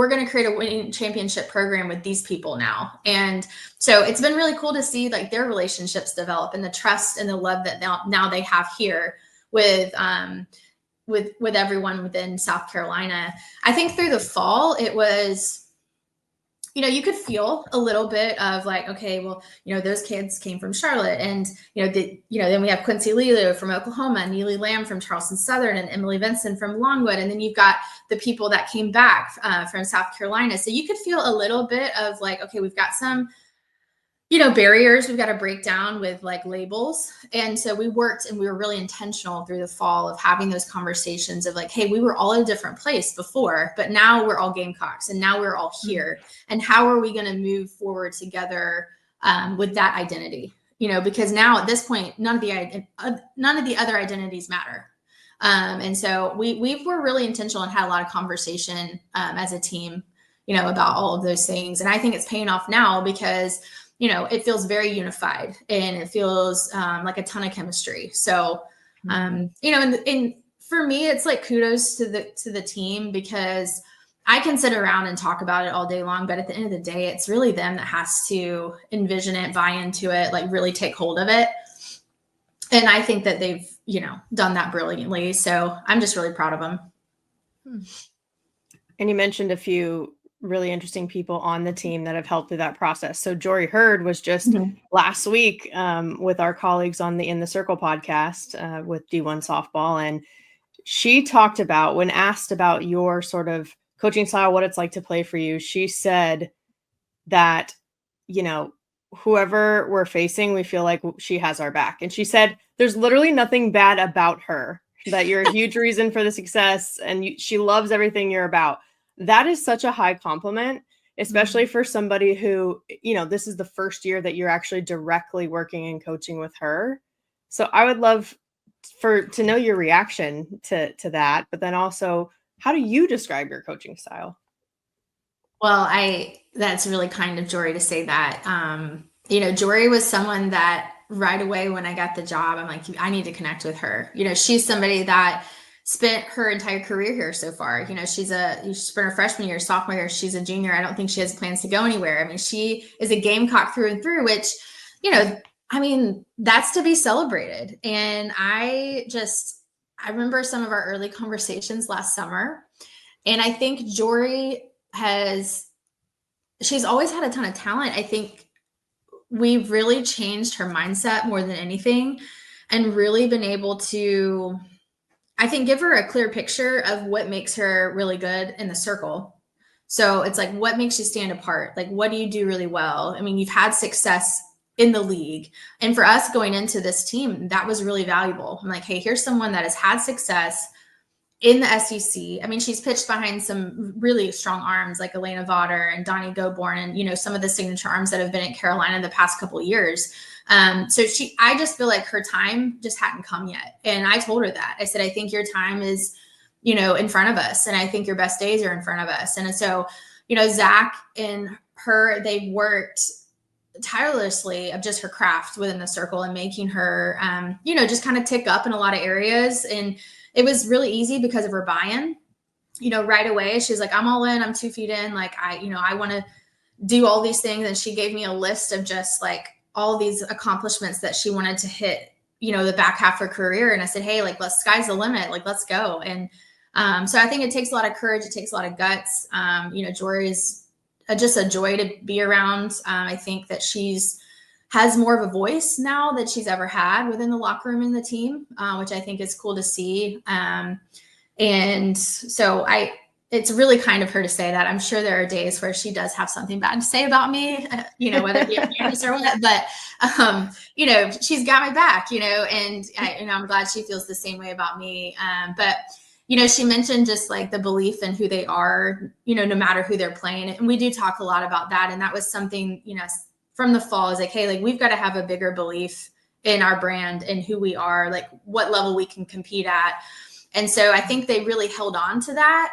going to create a winning championship program with these people now. And so it's been really cool to see like their relationships develop, and the trust and the love that now they have here with everyone within South Carolina. I think through the fall, it was, you could feel a little bit of like, okay, well, those kids came from Charlotte, and, then we have Quincy Lilo from Oklahoma, Neely Lamb from Charleston Southern, and Emily Vinson from Longwood. And then you've got the people that came back from South Carolina. So you could feel a little bit of like, okay, we've got some, barriers we've got to break down with like labels. And so we worked, and we were really intentional through the fall of having those conversations of like, hey, we were all in a different place before, but now we're all Gamecocks, and now we're all here. And how are we going to move forward together with that identity? Because now at this point, none of the other identities matter. And so we were really intentional and had a lot of conversation as a team, about all of those things. And I think it's paying off now because it feels very unified, and it feels like a ton of chemistry. So, and for me, it's like kudos to the team, because I can sit around and talk about it all day long, but at the end of the day, it's really them that has to envision it, buy into it, like really take hold of it. And I think that they've, done that brilliantly. So I'm just really proud of them. And you mentioned a few really interesting people on the team that have helped through that process. So Jory Hurd was just last week with our colleagues on the In the Circle podcast with D1Softball. And she talked about, when asked about your sort of coaching style, what it's like to play for you, she said that, whoever we're facing, we feel like she has our back. And she said, there's literally nothing bad about her, that you're a huge reason for the success, and she loves everything you're about. That is such a high compliment, especially for somebody who, this is the first year that you're actually directly working and coaching with her. So I would love to know your reaction to that, but then also, how do you describe your coaching style? Well, that's really kind of Jory to say that. Jory was someone that right away when I got the job, I'm like, I need to connect with her. She's somebody that spent her entire career here so far. She's spent her freshman year, sophomore year, she's a junior. I don't think she has plans to go anywhere. I mean, she is a Gamecock through and through, which, that's to be celebrated. And I remember some of our early conversations last summer, and I think Jory she's always had a ton of talent. I think we've really changed her mindset more than anything, and really been able to, I think, give her a clear picture of what makes her really good in the circle. So it's like, what makes you stand apart? Like, what do you do really well? I mean, you've had success in the league. And for us going into this team, that was really valuable. I'm like, hey, here's someone that has had success in the SEC. I mean, she's pitched behind some really strong arms like Elena Vaughter and Donnie Goborn, and, some of the signature arms that have been at Carolina the past couple of years. So I just feel like her time just hadn't come yet. And I told her that. I said, I think your time is, in front of us. And I think your best days are in front of us. And so, Zach and her, they worked tirelessly of just her craft within the circle and making her, just kind of tick up in a lot of areas. And it was really easy because of her buy-in, right away. She's like, I'm all in, I'm 2 feet in. Like, I want to do all these things. And she gave me a list of just like all these accomplishments that she wanted to hit, the back half of her career. And I said, hey, like, sky's the limit. Like, let's go. And So I think it takes a lot of courage. It takes a lot of guts. Jory is just a joy to be around. I think that has more of a voice now that she's ever had within the locker room and the team, which I think is cool to see. And so it's really kind of her to say that. I'm sure there are days where she does have something bad to say about me, whether it be on campus or what, but, she's got my back, and I'm glad she feels the same way about me. But she mentioned just like the belief in who they are, no matter who they're playing. And we do talk a lot about that. And that was something, from the fall is like, hey, like we've got to have a bigger belief in our brand and who we are, like what level we can compete at. And so I think they really held on to that.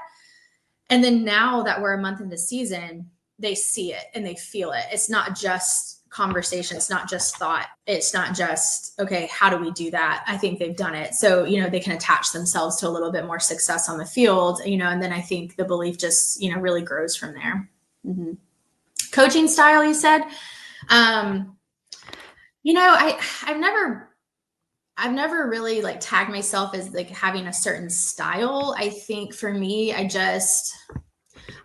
And then now that we're a month into season, they see it and they feel it. It's not just conversation. It's not just thought. It's not just, okay, how do we do that? I think they've done it. So, they can attach themselves to a little bit more success on the field, and then I think the belief just, really grows from there. Mm-hmm. Coaching style, you said, I've never really like tagged myself as like having a certain style. I think for me,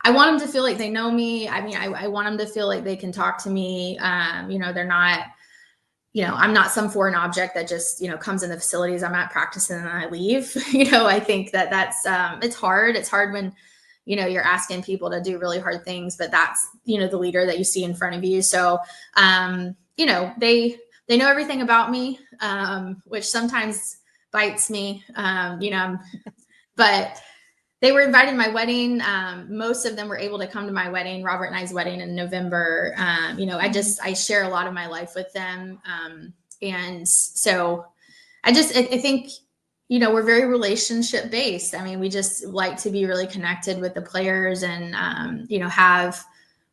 I want them to feel like they know me. I mean, I want them to feel like they can talk to me. They're not, I'm not some foreign object that just, comes in the facilities I'm at practicing and then I leave. I think that's, it's hard. It's hard when, you're asking people to do really hard things, but that's, the leader that you see in front of you. So, they know everything about me, which sometimes bites me, but they were invited to my wedding. Most of them were able to come to my wedding, Robert and I's wedding in November. I share a lot of my life with them. And so I think, we're very relationship based. I mean, we just like to be really connected with the players and, have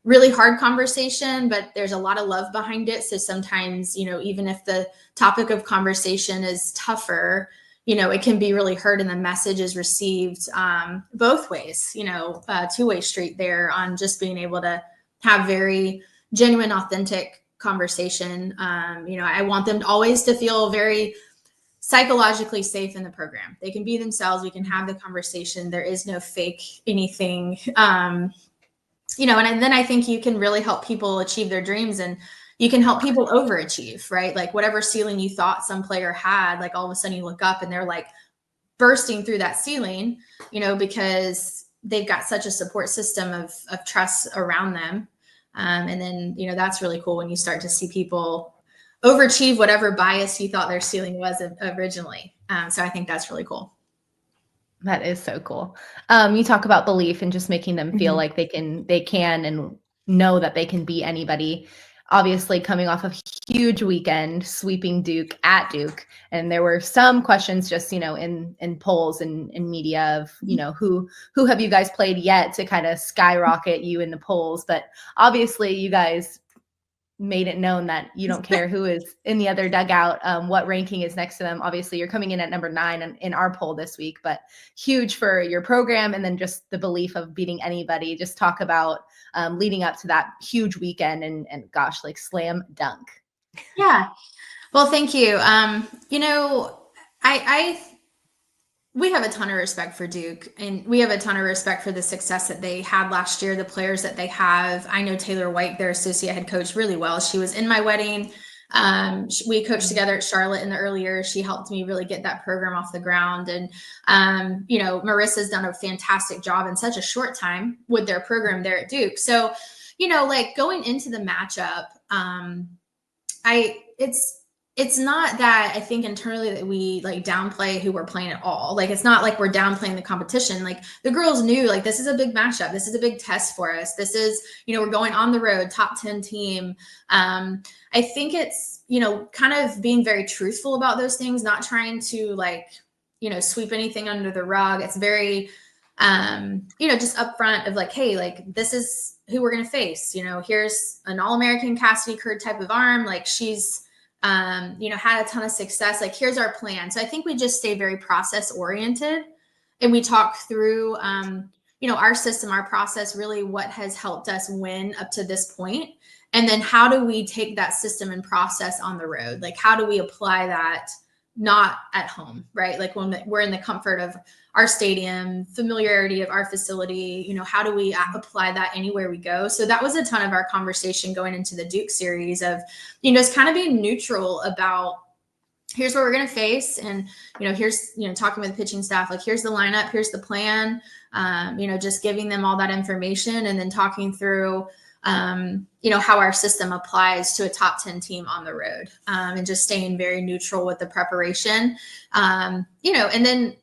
really hard conversation, but there's a lot of love behind it. So sometimes, even if the topic of conversation is tougher, it can be really heard and the message is received both ways, two-way street there on just being able to have very genuine, authentic conversation. I want them always to feel very psychologically safe in the program. They can be themselves. We can have the conversation. There is no fake anything. And then I think you can really help people achieve their dreams and you can help people overachieve, right? Like whatever ceiling you thought some player had, like all of a sudden you look up and they're like bursting through that ceiling, because they've got such a support system of trust around them. And then, that's really cool when you start to see people overachieve whatever bias you thought their ceiling was originally. So I think that's really cool. That is so cool. You talk about belief and just making them feel like they can and know that they can beat anybody. Obviously coming off of huge weekend, sweeping Duke at Duke. And there were some questions just, in polls and in media of, who have you guys played yet to kind of skyrocket you in the polls. But obviously you guys made it known that you don't care who is in the other dugout, what ranking is next to them. Obviously you're coming in at number 9 in our poll this week, but huge for your program. And then just the belief of beating anybody. Just talk about leading up to that huge weekend and gosh, like slam dunk. Yeah. Well, thank you. We have a ton of respect for Duke and we have a ton of respect for the success that they had last year, the players that they have. I know Taylor White, their associate head coach, really well. She was in my wedding. We coached together at Charlotte in the early years. She helped me really get that program off the ground. And, Marissa's done a fantastic job in such a short time with their program there at Duke. So, like going into the matchup, it's not that I think internally that we like downplay who we're playing at all. Like, it's not like we're downplaying the competition. Like the girls knew like, this is a big matchup. This is a big test for us. This is, we're going on the road, top 10 team. I think it's, kind of being very truthful about those things, not trying to like, sweep anything under the rug. It's very, just upfront of like, hey, like this is who we're going to face. Here's an All-American Cassidy Curd type of arm. Like she's, had a ton of success. Like here's our plan. So I think we just stay very process oriented and we talk through, our system, our process, really what has helped us win up to this point. And then how do we take that system and process on the road? Like how do we apply that not at home, right? Like when we're in the comfort of our stadium, familiarity of our facility, you know, how do we apply that anywhere we go? So that was a ton of our conversation going into the Duke series of, you know, just kind of being neutral about here's what we're going to face. And, you know, here's, you know, talking with the pitching staff, like, here's the lineup, here's the plan, you know, just giving them all that information and then talking through, you know, how our system applies to a top 10 team on the road, and just staying very neutral with the preparation, you know, and then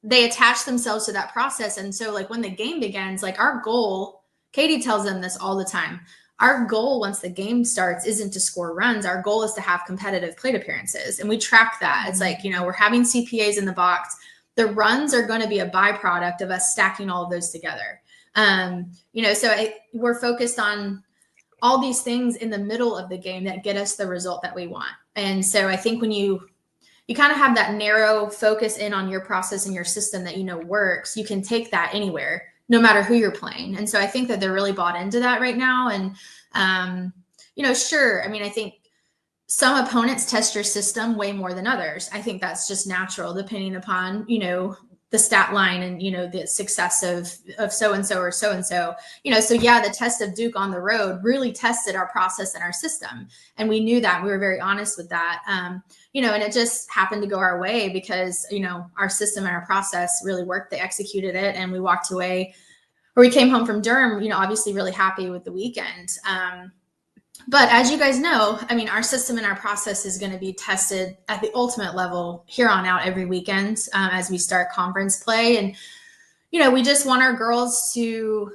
they attach themselves to that process. And so like when the game begins, like our goal, Katie tells them this all the time. Our goal once the game starts isn't to score runs. Our goal is to have competitive plate appearances. And we track that. It's like, you know, we're having CPAs in the box. The runs are going to be a byproduct of us stacking all of those together. You know, so we're focused on all these things in the middle of the game that get us the result that we want. And so I think when you kind of have that narrow focus in on your process and your system that, you know, works, you can take that anywhere, no matter who you're playing. And so I think that they're really bought into that right now. And, you know, sure. I mean, I think some opponents test your system way more than others. I think that's just natural depending upon, you know, the stat line and, you know, the success of so-and-so or so-and-so, you know, so yeah, the test of Duke on the road really tested our process and our system. And we knew that. We were very honest with that. You know, and it just happened to go our way because, you know, our system and our process really worked. They executed it and we walked away, or we came home from Durham, you know, obviously really happy with the weekend. But as you guys know, I mean, our system and our process is going to be tested at the ultimate level here on out every weekend as we start conference play. And, you know, we just want our girls to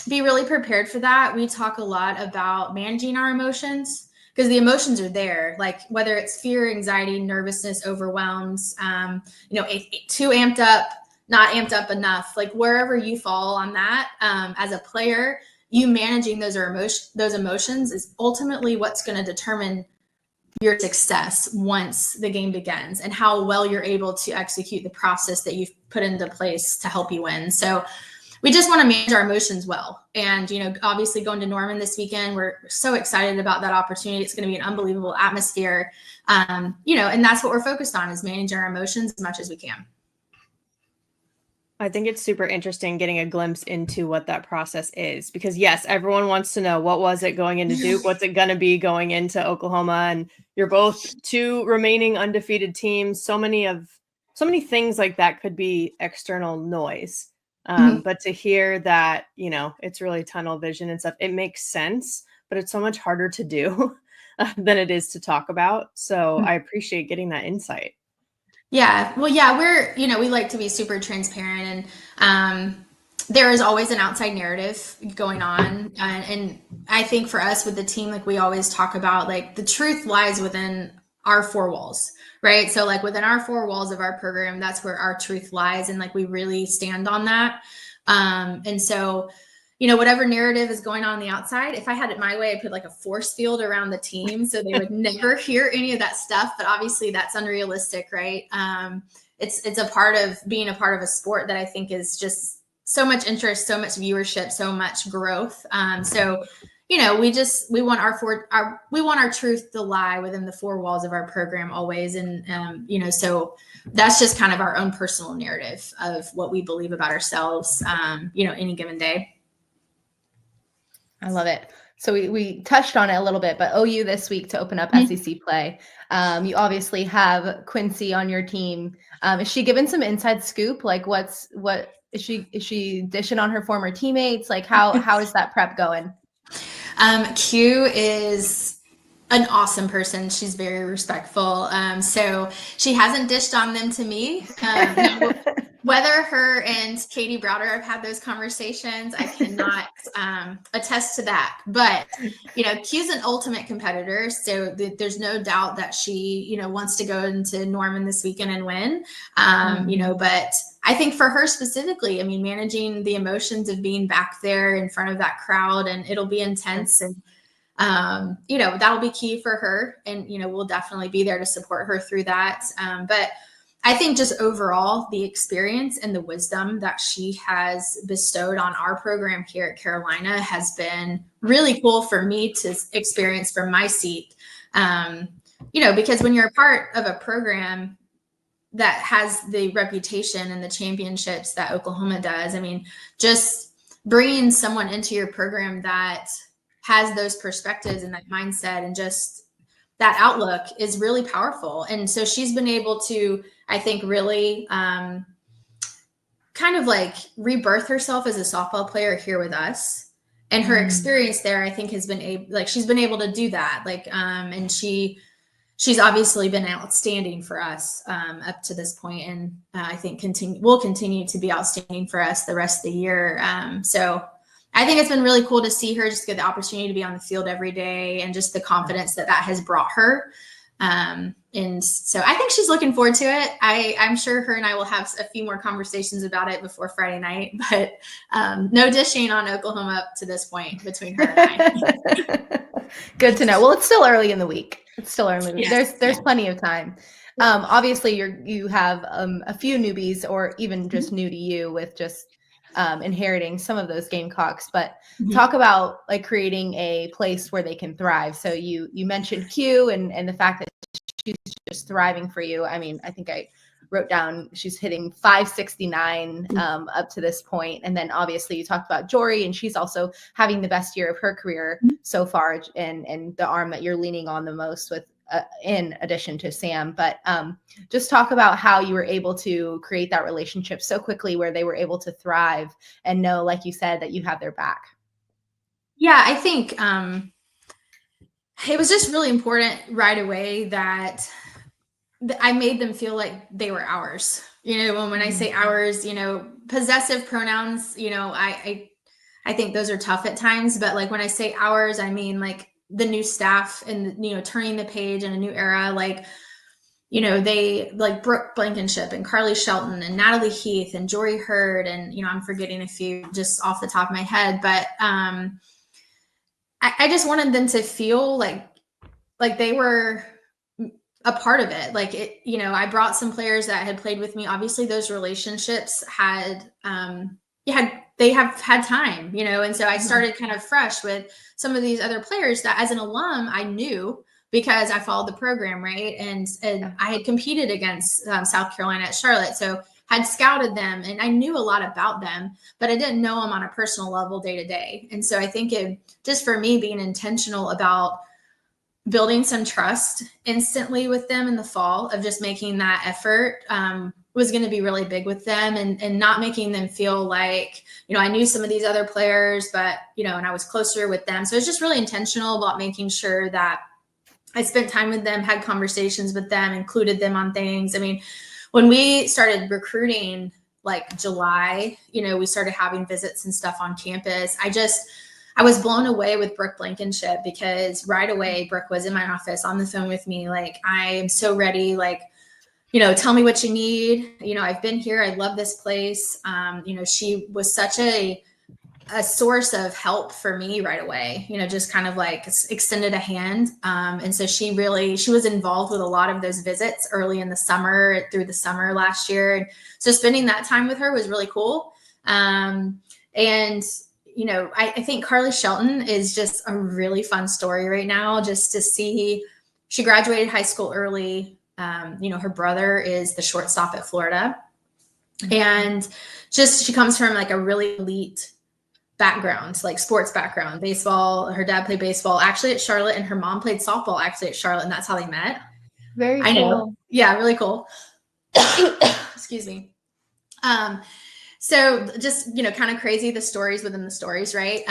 be really prepared for that. We talk a lot about managing our emotions because the emotions are there, like whether it's fear, anxiety, nervousness, overwhelms, you know, too amped up, not amped up enough, like wherever you fall on that as a player, you managing those emotions is ultimately what's going to determine your success once the game begins and how well you're able to execute the process that you've put into place to help you win. So we just want to manage our emotions well. And, you know, obviously going to Norman this weekend, we're so excited about that opportunity. It's going to be an unbelievable atmosphere, you know, and that's what we're focused on is managing our emotions as much as we can. I think it's super interesting getting a glimpse into what that process is because yes, everyone wants to know what was it going into Duke, what's it going to be going into Oklahoma, and you're both two remaining undefeated teams. So many things like that could be external noise. But to hear that, you know, it's really tunnel vision and stuff, it makes sense, but it's so much harder to do than it is to talk about. So I appreciate getting that insight. Yeah. Well, yeah, we're, you know, we like to be super transparent and there is always an outside narrative going on. And I think for us with the team, like we always talk about, like the truth lies within our four walls, right? So like within our four walls of our program, that's where our truth lies. And like, we really stand on that. And so, you know, whatever narrative is going on the outside, if I had it my way, I'd put like a force field around the team so they would never hear any of that stuff. But obviously that's unrealistic, right? It's a part of being a part of a sport that I think is just so much interest, so much viewership, so much growth. So, you know, we want our truth to lie within the four walls of our program always. And, you know, so that's just kind of our own personal narrative of what we believe about ourselves, you know, any given day. I love it. So we touched on it a little bit, but OU this week to open up SEC play. You obviously have Quincy on your team. Is she given some inside scoop? Like what is she dishing on her former teammates? Like how is that prep going? Q is an awesome person. She's very respectful. So she hasn't dished on them to me. Whether her and Katie Browder have had those conversations, I cannot attest to that. But, you know, Q's an ultimate competitor. So there's no doubt that she, you know, wants to go into Norman this weekend and win, you know, but I think for her specifically, I mean, managing the emotions of being back there in front of that crowd, and it'll be intense. And, you know, that'll be key for her. And, you know, we'll definitely be there to support her through that. But I think just overall, the experience and the wisdom that she has bestowed on our program here at Carolina has been really cool for me to experience from my seat. You know, because when you're a part of a program, that has the reputation and the championships that Oklahoma does. I mean, just bringing someone into your program that has those perspectives and that mindset and just that outlook is really powerful. And so she's been able to, I think, really kind of like rebirth herself as a softball player here with us. And her experience there, I think, has been she's been able to do that. And she's obviously been outstanding for us up to this point, and I think will continue to be outstanding for us the rest of the year. So I think it's been really cool to see her just get the opportunity to be on the field every day, and just the confidence that has brought her. And so I think she's looking forward to it. I'm sure her and I will have a few more conversations about it before Friday night, but no dishing on Oklahoma up to this point between her and I. Good to know. Well, it's still early in the week. Yes. There's plenty of time. Obviously you have a few newbies, or even just new to you, with just inheriting some of those Gamecocks, but talk about like creating a place where they can thrive. So you mentioned Q and the fact that she's just thriving for you. I mean, I think I wrote down she's hitting 569 up to this point. And then obviously you talked about Jory, and she's also having the best year of her career so far, and the arm that you're leaning on the most with, in addition to Sam. But just talk about how you were able to create that relationship so quickly where they were able to thrive and know, like you said, that you have their back. Yeah, I think it was just really important right away that I made them feel like they were ours. When I say ours, possessive pronouns, I think those are tough at times, but like when I say ours, I mean like the new staff and, turning the page in a new era, they like Brooke Blankenship and Carly Shelton and Natalie Heath and Jory Hurd. And, I'm forgetting a few just off the top of my head, but I just wanted them to feel like they were a part of it. Like it, I brought some players that had played with me. Obviously those relationships they have had time, and so I started kind of fresh with some of these other players that as an alum, I knew because I followed the program. Right. And I had competed against South Carolina at Charlotte. So had scouted them and I knew a lot about them, but I didn't know them on a personal level day to day. And so I think it just, for me, being intentional about building some trust instantly with them in the fall of just making that effort was going to be really big with them, and not making them feel like, I knew some of these other players, but, and I was closer with them. So it's just really intentional about making sure that I spent time with them, had conversations with them, included them on things. I mean, when we started recruiting, like July, we started having visits and stuff on campus. I was blown away with Brooke Blankenship, because right away, Brooke was in my office on the phone with me. Like, I am so ready. Like, tell me what you need. I've been here. I love this place. She was such a source of help for me right away, just kind of like extended a hand. And so she was involved with a lot of those visits early in the summer, through the summer last year. And so spending that time with her was really cool. And I think Carly Shelton is just a really fun story right now, just to see. She graduated high school early. Her brother is the shortstop at Florida. And just, she comes from like a really elite background, like sports background, baseball. Her dad played baseball actually at Charlotte, and her mom played softball actually at Charlotte. And that's how they met. Very cool. I know. Yeah, really cool. Excuse me. So just, kind of crazy, the stories within the stories, right?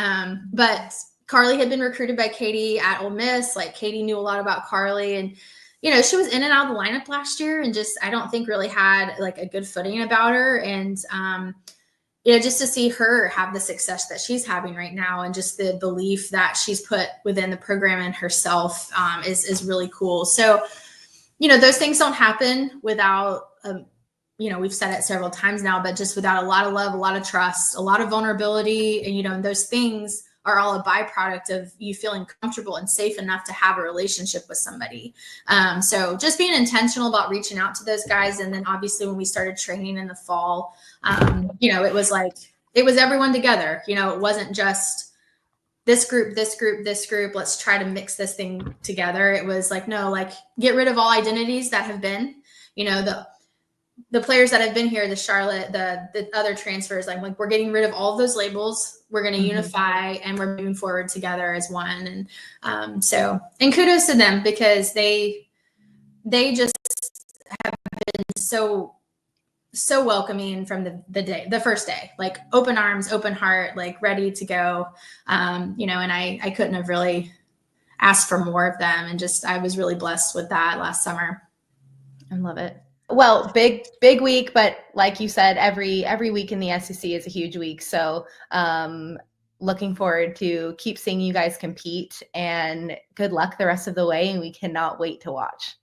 But Carly had been recruited by Katie at Ole Miss. Like, Katie knew a lot about Carly, and, she was in and out of the lineup last year, and just, I don't think really had like a good footing about her. And, just to see her have the success that she's having right now, and just the belief that she's put within the program and herself is really cool. So, those things don't happen without, we've said it several times now, but just without a lot of love, a lot of trust, a lot of vulnerability. And, and those things are all a byproduct of you feeling comfortable and safe enough to have a relationship with somebody. So just being intentional about reaching out to those guys. And then obviously when we started training in the fall, it was everyone together. It wasn't just this group, let's try to mix this thing together. It was like, no, like, get rid of all identities that have been, the players that have been here, the Charlotte, the other transfers, I'm like, we're getting rid of all of those labels. We're going to unify and we're moving forward together as one. And and kudos to them because they just have been so welcoming from the first day, like open arms, open heart, like ready to go. And I couldn't have really asked for more of them. And I was really blessed with that last summer. I love it. Well, big week, but like you said, every week in the SEC is a huge week. So looking forward to keep seeing you guys compete, and good luck the rest of the way. And we cannot wait to watch.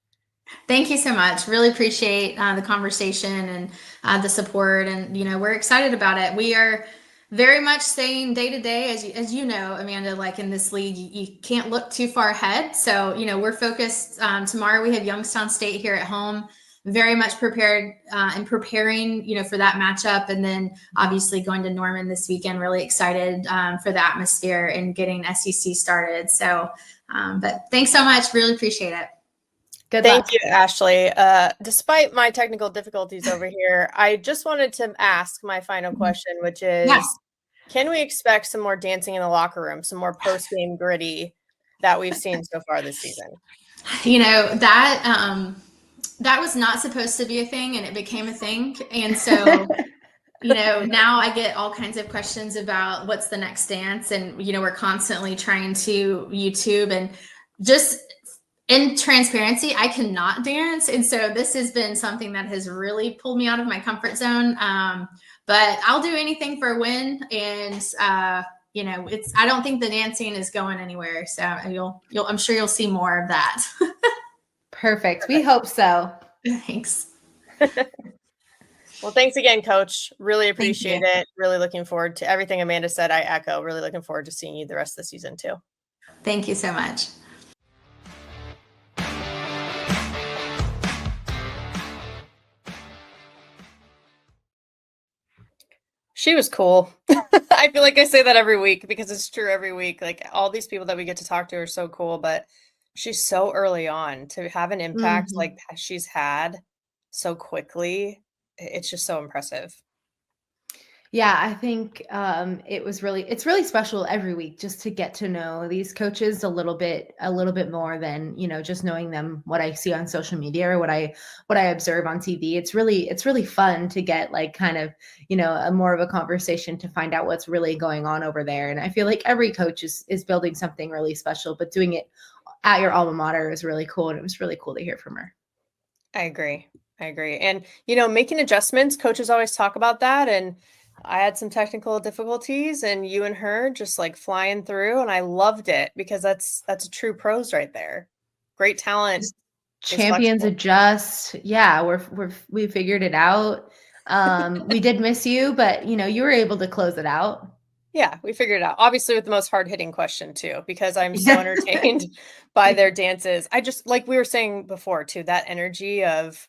Thank you so much. Really appreciate the conversation and the support. And, we're excited about it. We are very much staying day to day, as you know, Amanda, like in this league, you can't look too far ahead. So, we're focused. Tomorrow we have Youngstown State here at home, very much prepared and preparing, for that matchup. And then obviously going to Norman this weekend, really excited for the atmosphere and getting SEC started. So, but thanks so much. Really appreciate it. Good Thank luck. you, Ashley. Despite my technical difficulties over here, I just wanted to ask my final question, which is, can we expect some more dancing in the locker room, some more post-game gritty that we've seen so far this season? That was not supposed to be a thing, and it became a thing. And so, now I get all kinds of questions about what's the next dance. And, we're constantly trying to YouTube, and just in transparency, I cannot dance. And so this has been something that has really pulled me out of my comfort zone. But I'll do anything for a win. And, I don't think the dancing is going anywhere. So I'm sure you'll see more of that. Perfect. We hope so. Thanks. Well, thanks again, Coach. Really appreciate it. Really looking forward to everything Amanda said. I echo. Really looking forward to seeing you the rest of the season too. Thank you so much. She was cool. I feel like I say that every week because it's true every week. Like all these people that we get to talk to are so cool, but she's so early on to have an impact like she's had so quickly. It's just so impressive. Yeah, I think it's really special every week just to get to know these coaches a little bit more than, just knowing them, what I see on social media or what I observe on TV. It's really fun to get like kind of, a more of a conversation to find out what's really going on over there. And I feel like every coach is building something really special, but doing it at your alma mater is really cool. And it was really cool to hear from her. I agree. And, making adjustments, coaches always talk about that. And I had some technical difficulties and you and her just like flying through, and I loved it because that's a true pros right there. Great talent. Champions adjust. Yeah, we figured it out. We did miss you, but you were able to close it out. Yeah, we figured it out. Obviously with the most hard-hitting question too, because I'm so entertained by their dances. I just, like we were saying before too, that energy of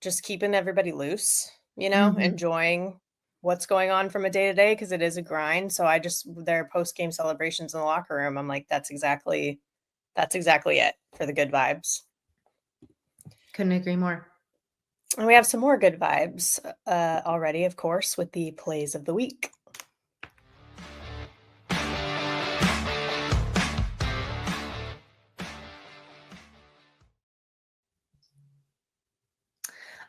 just keeping everybody loose, enjoying what's going on from a day to day, because it is a grind. So their post-game celebrations in the locker room, I'm like, that's exactly it for the good vibes. Couldn't agree more. And we have some more good vibes already, of course, with the plays of the week.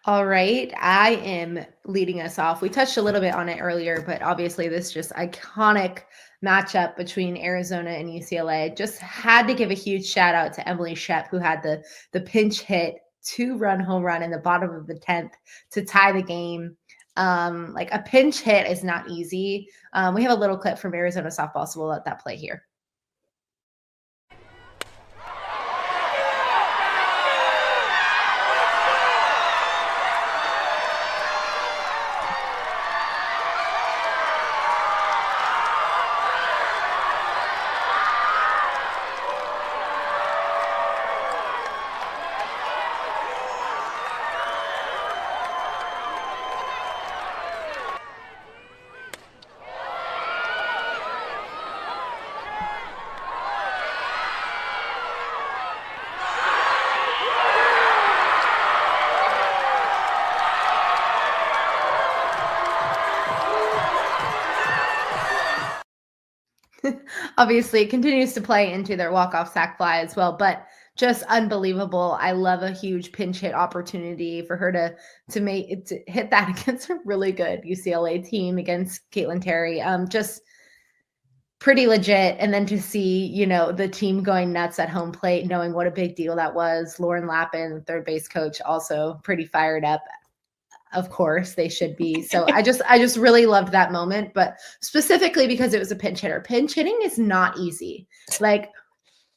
All right, I am leading us off. We touched a little bit on it earlier, but obviously this just iconic matchup between Arizona and UCLA. Just had to give a huge shout out to Emily Shep, who had the pinch hit 2-run home run in the bottom of the 10th to tie the game. Like a pinch hit is not easy. We have a little clip from Arizona softball, so we'll let that play here. obviously it continues to play into their walk-off sack fly as well, but just unbelievable. I love a huge pinch hit opportunity for her to hit that against a really good UCLA team against Caitlin Terry. Just pretty legit. And then to see, the team going nuts at home plate, knowing what a big deal that was. Lauren Lappin, third base coach, also pretty fired up. Of course, they should be. So I just really loved that moment, but specifically because it was a pinch hitter. Pinch hitting is not easy. Like,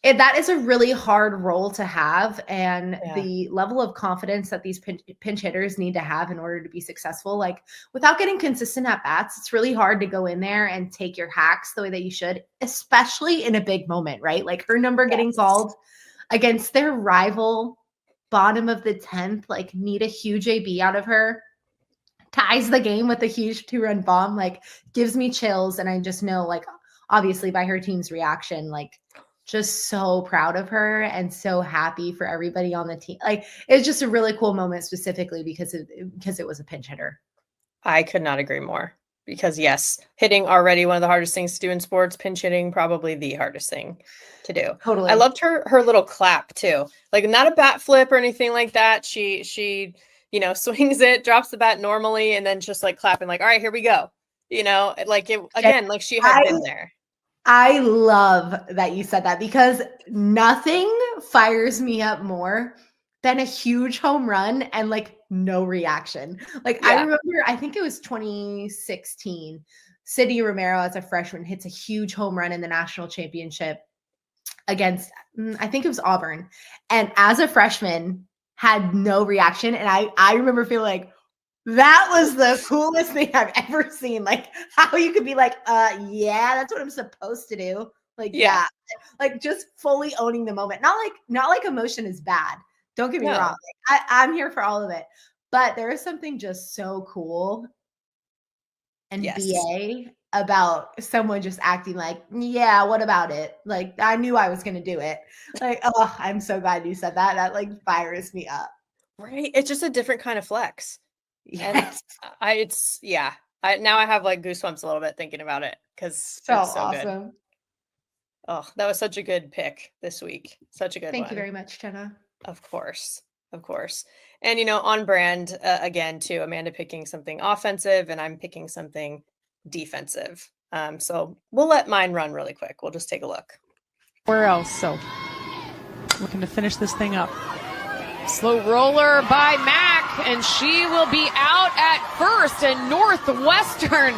that is a really hard role to have, and the level of confidence that these pinch hitters need to have in order to be successful, like without getting consistent at bats, it's really hard to go in there and take your hacks the way that you should, especially in a big moment, right? Like her number getting called against their rival, bottom of the 10th, like need a huge AB out of her, ties the game with a huge 2-run bomb, like gives me chills. And I just know, like, obviously by her team's reaction, like, just so proud of her and so happy for everybody on the team. Like, it's just a really cool moment specifically because it was a pinch hitter. I could not agree more, because yes, hitting already one of the hardest things to do in sports, pinch hitting probably the hardest thing to do. Totally. I loved her little clap too. Like, not a bat flip or anything like that. She swings it, drops the bat normally, and then just like clapping, like, all right, here we go. Like it again, like she had been there. I love that you said that, because nothing fires me up more than a huge home run and like no reaction. Like I remember, I think it was 2016, City Romero as a freshman hits a huge home run in the national championship against, I think it was Auburn. And as a freshman had no reaction. And I remember feeling like, that was the coolest thing I've ever seen. Like how you could be like, yeah, that's what I'm supposed to do. Like, yeah, like just fully owning the moment. Not like emotion is bad. Don't get me wrong. Like, I'm here for all of it, but there is something just so cool and BA about someone just acting like, yeah, what about it? Like, I knew I was going to do it. Like, oh, I'm so glad you said that. That like fires me up. Right. It's just a different kind of flex. Yes. And now I have like goosebumps a little bit thinking about it, because so awesome. Good. Oh, that was such a good pick this week. Such a good one. Thank you very much, Jenna. Of course. And on brand again too. Amanda picking something offensive, and I'm picking something defensive. So we'll let mine run really quick. We'll just take a look. Where else? So looking to finish this thing up. Slow roller by Mack, and she will be out at first, and Northwestern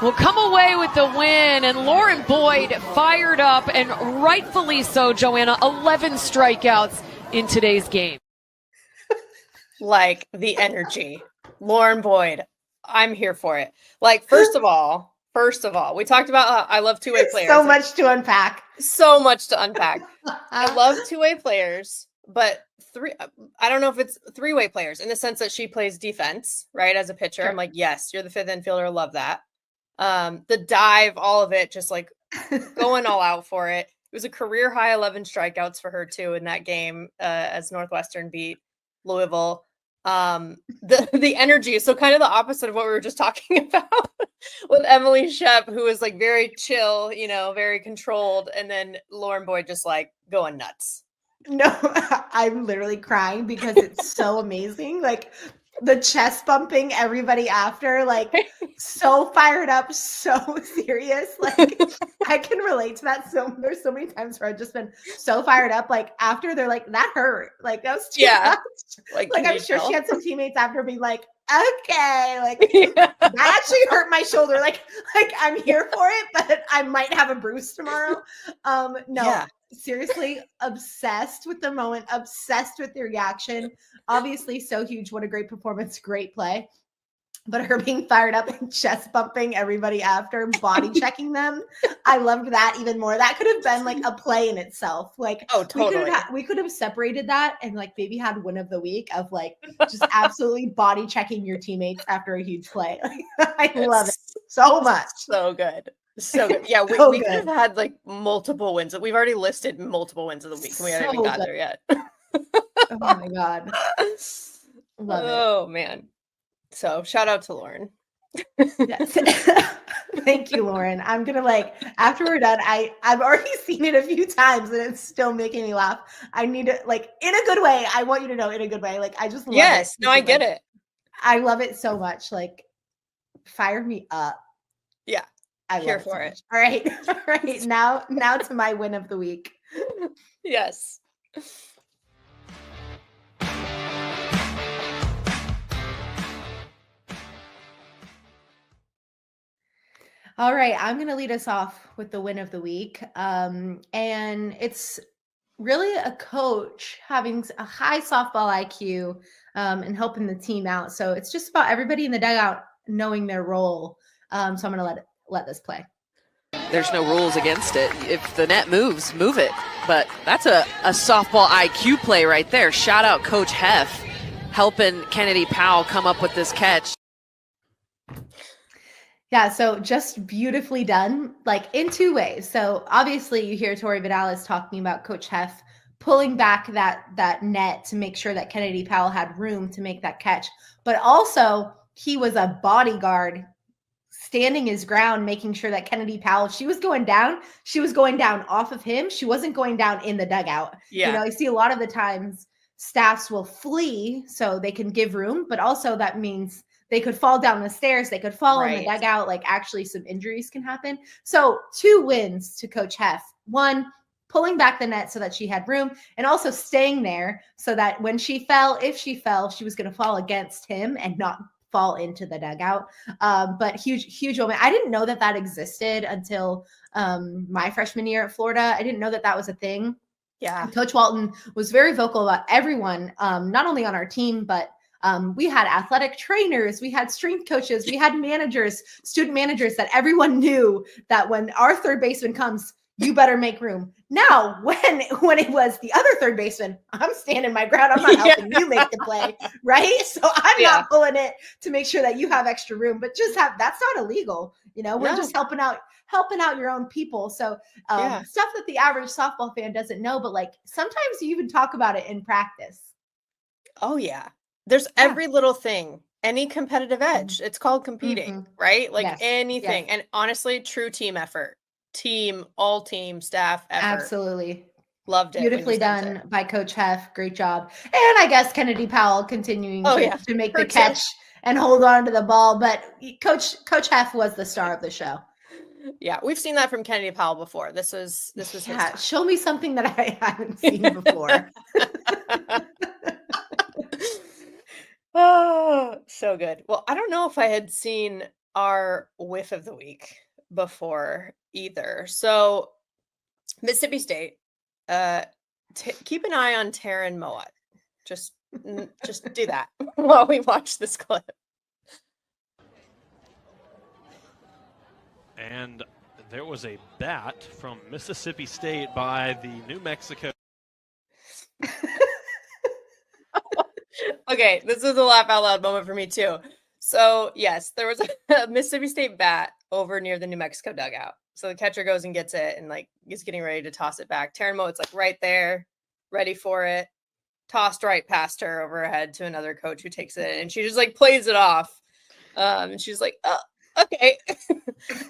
will come away with the win. And Lauren Boyd fired up, and rightfully so, Joanna. 11 strikeouts in today's game. Like the energy. Lauren Boyd, I'm here for it. Like, first of all, we talked about I love two-way players. So much to unpack. I love two-way players, but I don't know if it's three-way players in the sense that she plays defense, right? As a pitcher. Sure. I'm like, yes, you're the fifth infielder. Love that. The dive, all of it, just like going all out for it. It was a career high 11 strikeouts for her too in that game as Northwestern beat Louisville. The energy is so kind of the opposite of what we were just talking about with Emily Shep, who was like very chill, very controlled, and then Lauren Boyd just like going nuts. No, I'm literally crying because it's so amazing. Like the chest bumping everybody after, like so fired up, so serious. Like I can relate to that. So there's so many times where I've just been so fired up. Like after they're like, that hurt. Like that was too much. Like I'm sure she had some teammates after being like, okay, like that actually hurt my shoulder. Like I'm here for it, but I might have a bruise tomorrow. Seriously, obsessed with the moment, obsessed with the reaction. Obviously, so huge. What a great performance, great play. But her being fired up and chest bumping everybody after, body checking them. I loved that even more. That could have been like a play in itself. Like, oh, totally. We could have separated that and like maybe had win of the week of like just absolutely body checking your teammates after a huge play. Like, I love it so much. So good. So good. Yeah, we could have had like multiple wins. We've already listed multiple wins of the week, and we haven't even got there yet. Oh my God. Love it. Oh man. So shout out to Lauren. Yes. Thank you, Lauren. I'm gonna after we're done, I've already seen it a few times and it's still making me laugh. I need to in a good way. I want you to know in a good way. I just love it. Yes, no, I get it. I love it so much. Fire me up. Yeah. I Here love for so it. much. All right. All right. Now to my win of the week. Yes. All right, I'm going to lead us off with the win of the week. And it's really a coach having a high softball IQ and helping the team out. So it's just about everybody in the dugout knowing their role. So I'm going to let this play. There's no rules against it. If the net moves, move it. But that's a softball IQ play right there. Shout out Coach Heff helping Kennedy Powell come up with this catch. Yeah, so just beautifully done, in two ways. So obviously you hear Tori Vidalis talking about Coach Heff pulling back that net to make sure that Kennedy Powell had room to make that catch. But also he was a bodyguard standing his ground, making sure that Kennedy Powell, she was going down off of him. She wasn't going down in the dugout. Yeah. I see a lot of the times staffs will flee so they can give room, but also that means they could fall down the stairs. They could fall in the dugout. Actually some injuries can happen. So 2 wins to Coach Heff. 1, pulling back the net so that she had room, and also staying there so that when she fell, if she fell, she was going to fall against him and not fall into the dugout. But huge moment. I didn't know that existed until my freshman year at Florida. I didn't know that was a thing. Yeah. Coach Walton was very vocal about everyone, not only on our team, but we had athletic trainers, we had strength coaches, we had managers, student managers, that everyone knew that when our third baseman comes, you better make room. Now, when it was the other third baseman, I'm standing my ground. I'm not helping you make the play, right? So I'm not pulling it to make sure that you have extra room, but that's not illegal. We're just helping out your own people. So stuff that the average softball fan doesn't know, but sometimes you even talk about it in practice. Oh yeah. There's every little thing, any competitive edge. It's called competing, right? Anything. Yes. And honestly, true team effort. All team staff effort. Absolutely. Loved it. Beautifully done by Coach Heff. Great job. And I guess Kennedy Powell continuing to make the catch and hold on to the ball. But Coach Heff was the star of the show. Yeah, we've seen that from Kennedy Powell before. This was his time. Show me something that I haven't seen before. Oh, so good. Well, I don't know if I had seen our whiff of the week before either. So Mississippi State, keep an eye on Taryn Mowat. Just do that while we watch this clip. And there was a bat from Mississippi State by the New Mexico. Okay, this was a laugh out loud moment for me too. So yes, there was a Mississippi State bat over near the New Mexico dugout. So the catcher goes and gets it and is getting ready to toss it back. Taryn Moat's right there, ready for it, tossed right past her over her head to another coach who takes it, and she just plays it off. And she's like, oh, okay.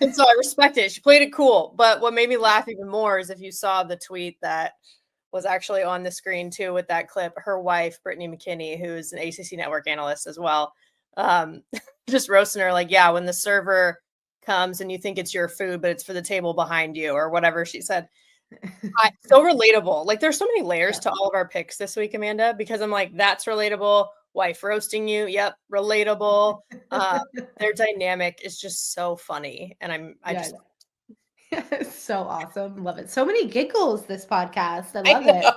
And so I respect it. She played it cool. But what made me laugh even more is if you saw the tweet that was actually on the screen too with that clip, her wife, Brittany McKinney, who's an ACC network analyst as well, just roasting her when the server comes and you think it's your food, but it's for the table behind you or whatever she said. So relatable. There's so many layers to all of our picks this week, Amanda, because I'm that's relatable. Wife roasting you. Yep. Relatable. Their dynamic is just so funny. And so awesome. Love it. So many giggles this podcast. I love it.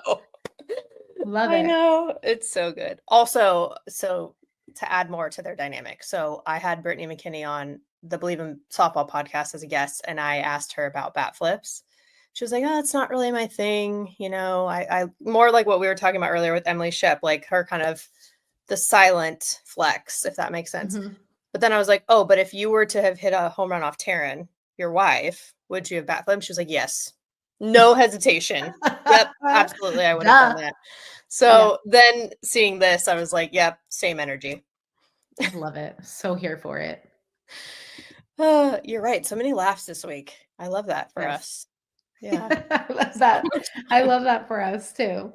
Love it. I know. It's so good. Also, so to add more to their dynamic. So I had Brittany McKinney on the Believe in Softball podcast as a guest, and I asked her about bat flips. She was like, oh, it's not really my thing. I more like what we were talking about earlier with Emily Shep, her kind of the silent flex, if that makes sense. Mm-hmm. But then I was like, oh, but if you were to have hit a home run off Taryn, your wife, would you have bat flipped? She was like, yes. No hesitation. Yep, absolutely. I would have done that. So then seeing this, I was like, yep, same energy. I love it. So here for it. You're right. So many laughs this week. I love that for us. Yeah. I love that. I love that for us too.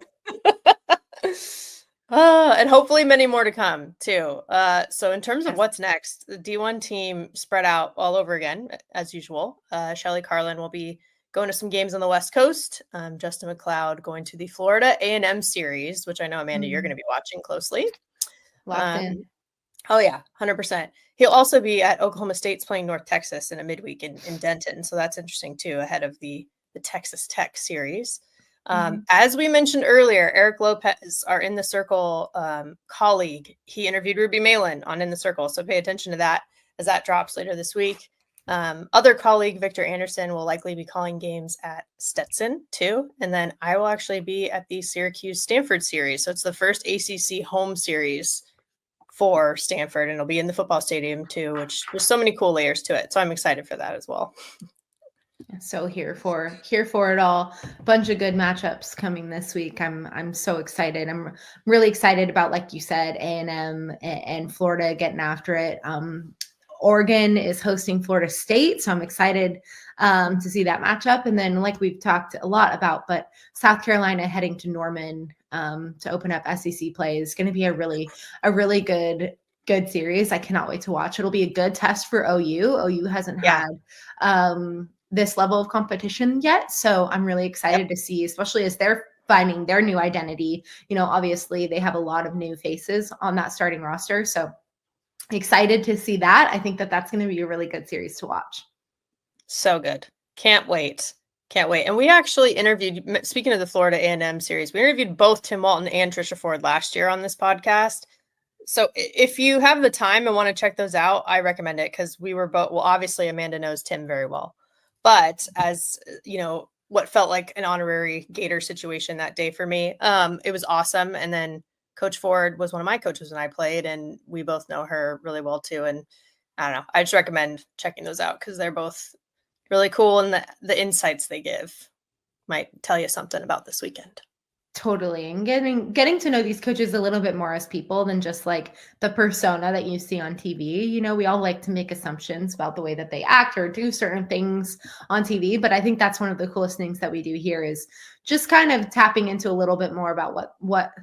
And hopefully many more to come too. So in terms of what's next, the D1 team spread out all over again, as usual. Shelly Carlin will be going to some games on the West Coast. Justin McLeod going to the Florida A&M series, which I know, Amanda, you're going to be watching closely. Locked in. Oh yeah, 100%. He'll also be at Oklahoma State's playing North Texas in a midweek in Denton. So that's interesting too, ahead of the Texas Tech series. As we mentioned earlier, Eric Lopez, our In the Circle colleague, he interviewed Ruby Malin on In the Circle. So pay attention to that as that drops later this week. Other colleague, Victor Anderson, will likely be calling games at Stetson too. And then I will actually be at the Syracuse-Stanford series. So it's the first ACC home series for Stanford, and it'll be in the football stadium too, which there's so many cool layers to it. So I'm excited for that as well. So here for it all. Bunch of good matchups coming this week. I'm so excited. I'm really excited about, like you said, A&M and Florida getting after it. Oregon is hosting Florida State, so I'm excited to see that matchup. And then, like we've talked a lot about, but South Carolina heading to Norman to open up SEC play is going to be a really good series. I cannot wait to watch. It'll be a good test for OU. OU hasn't had this level of competition yet, so I'm really excited to see, especially as they're finding their new identity. You know, obviously they have a lot of new faces on that starting roster, so excited to see that. I think that that's going to be a really good series to watch. So good. Can't wait. And we actually interviewed, speaking of the Florida A&M series, we interviewed both Tim Walton and Trisha Ford last year on this podcast. So if you have the time and want to check those out, I recommend it, because we were both, well, obviously Amanda knows Tim very well, but as you know, what felt like an honorary Gator situation that day for me, it was awesome. And then Coach Ford was one of my coaches when I played, and we both know her really well too. And I don't know, I just recommend checking those out because they're both really cool, and the insights they give might tell you something about this weekend. Totally. And getting to know these coaches a little bit more as people than just like the persona that you see on TV. You know, we all like to make assumptions about the way that they act or do certain things on TV, but I think that's one of the coolest things that we do here is just kind of tapping into a little bit more about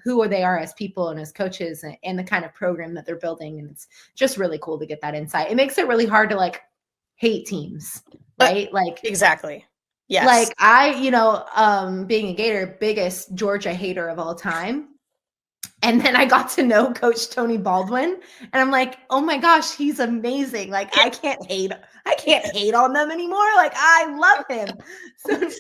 who they are as people and as coaches, and the kind of program that they're building. And it's just really cool to get that insight. It makes it really hard to like hate teams, right? Like exactly. Yes. Like I, being a Gator, biggest Georgia hater of all time. And then I got to know Coach Tony Baldwin, and I'm like, oh my gosh, he's amazing. Like I can't hate on them anymore. Like I love him.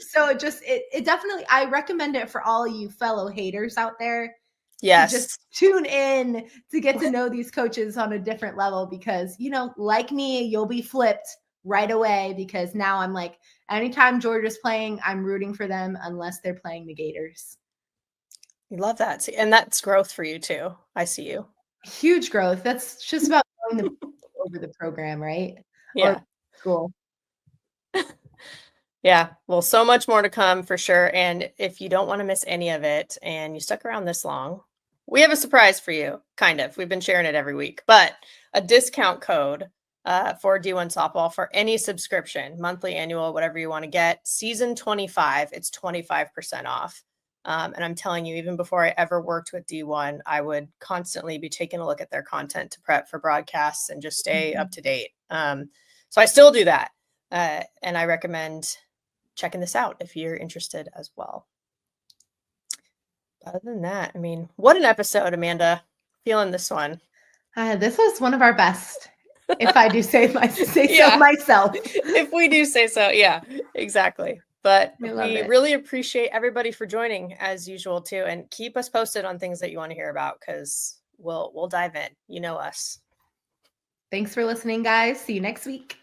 So it definitely, I recommend it for all you fellow haters out there. Yes. Just tune in to get to know these coaches on a different level, because, like me, you'll be flipped right away, because now I'm like, anytime Georgia's playing, I'm rooting for them unless they're playing the Gators. You love that. See, and that's growth for you too. I see you. Huge growth. That's just about going over the program, right? Yeah. Cool. Yeah. Well, so much more to come for sure. And if you don't want to miss any of it and you stuck around this long, we have a surprise for you. Kind of. We've been sharing it every week, but a discount code for D1Softball for any subscription, monthly, annual, whatever you want to get. Season 25, it's 25% off. And I'm telling you, even before I ever worked with D1, I would constantly be taking a look at their content to prep for broadcasts and just stay up to date. So I still do that. And I recommend checking this out if you're interested as well. Other than that, I mean, what an episode, Amanda. Feeling this one. This was one of our best. If I do say so myself. If we do say so, yeah, exactly. But we really appreciate everybody for joining as usual too, and keep us posted on things that you want to hear about, because we'll dive in. You know us. Thanks for listening, guys. See you next week.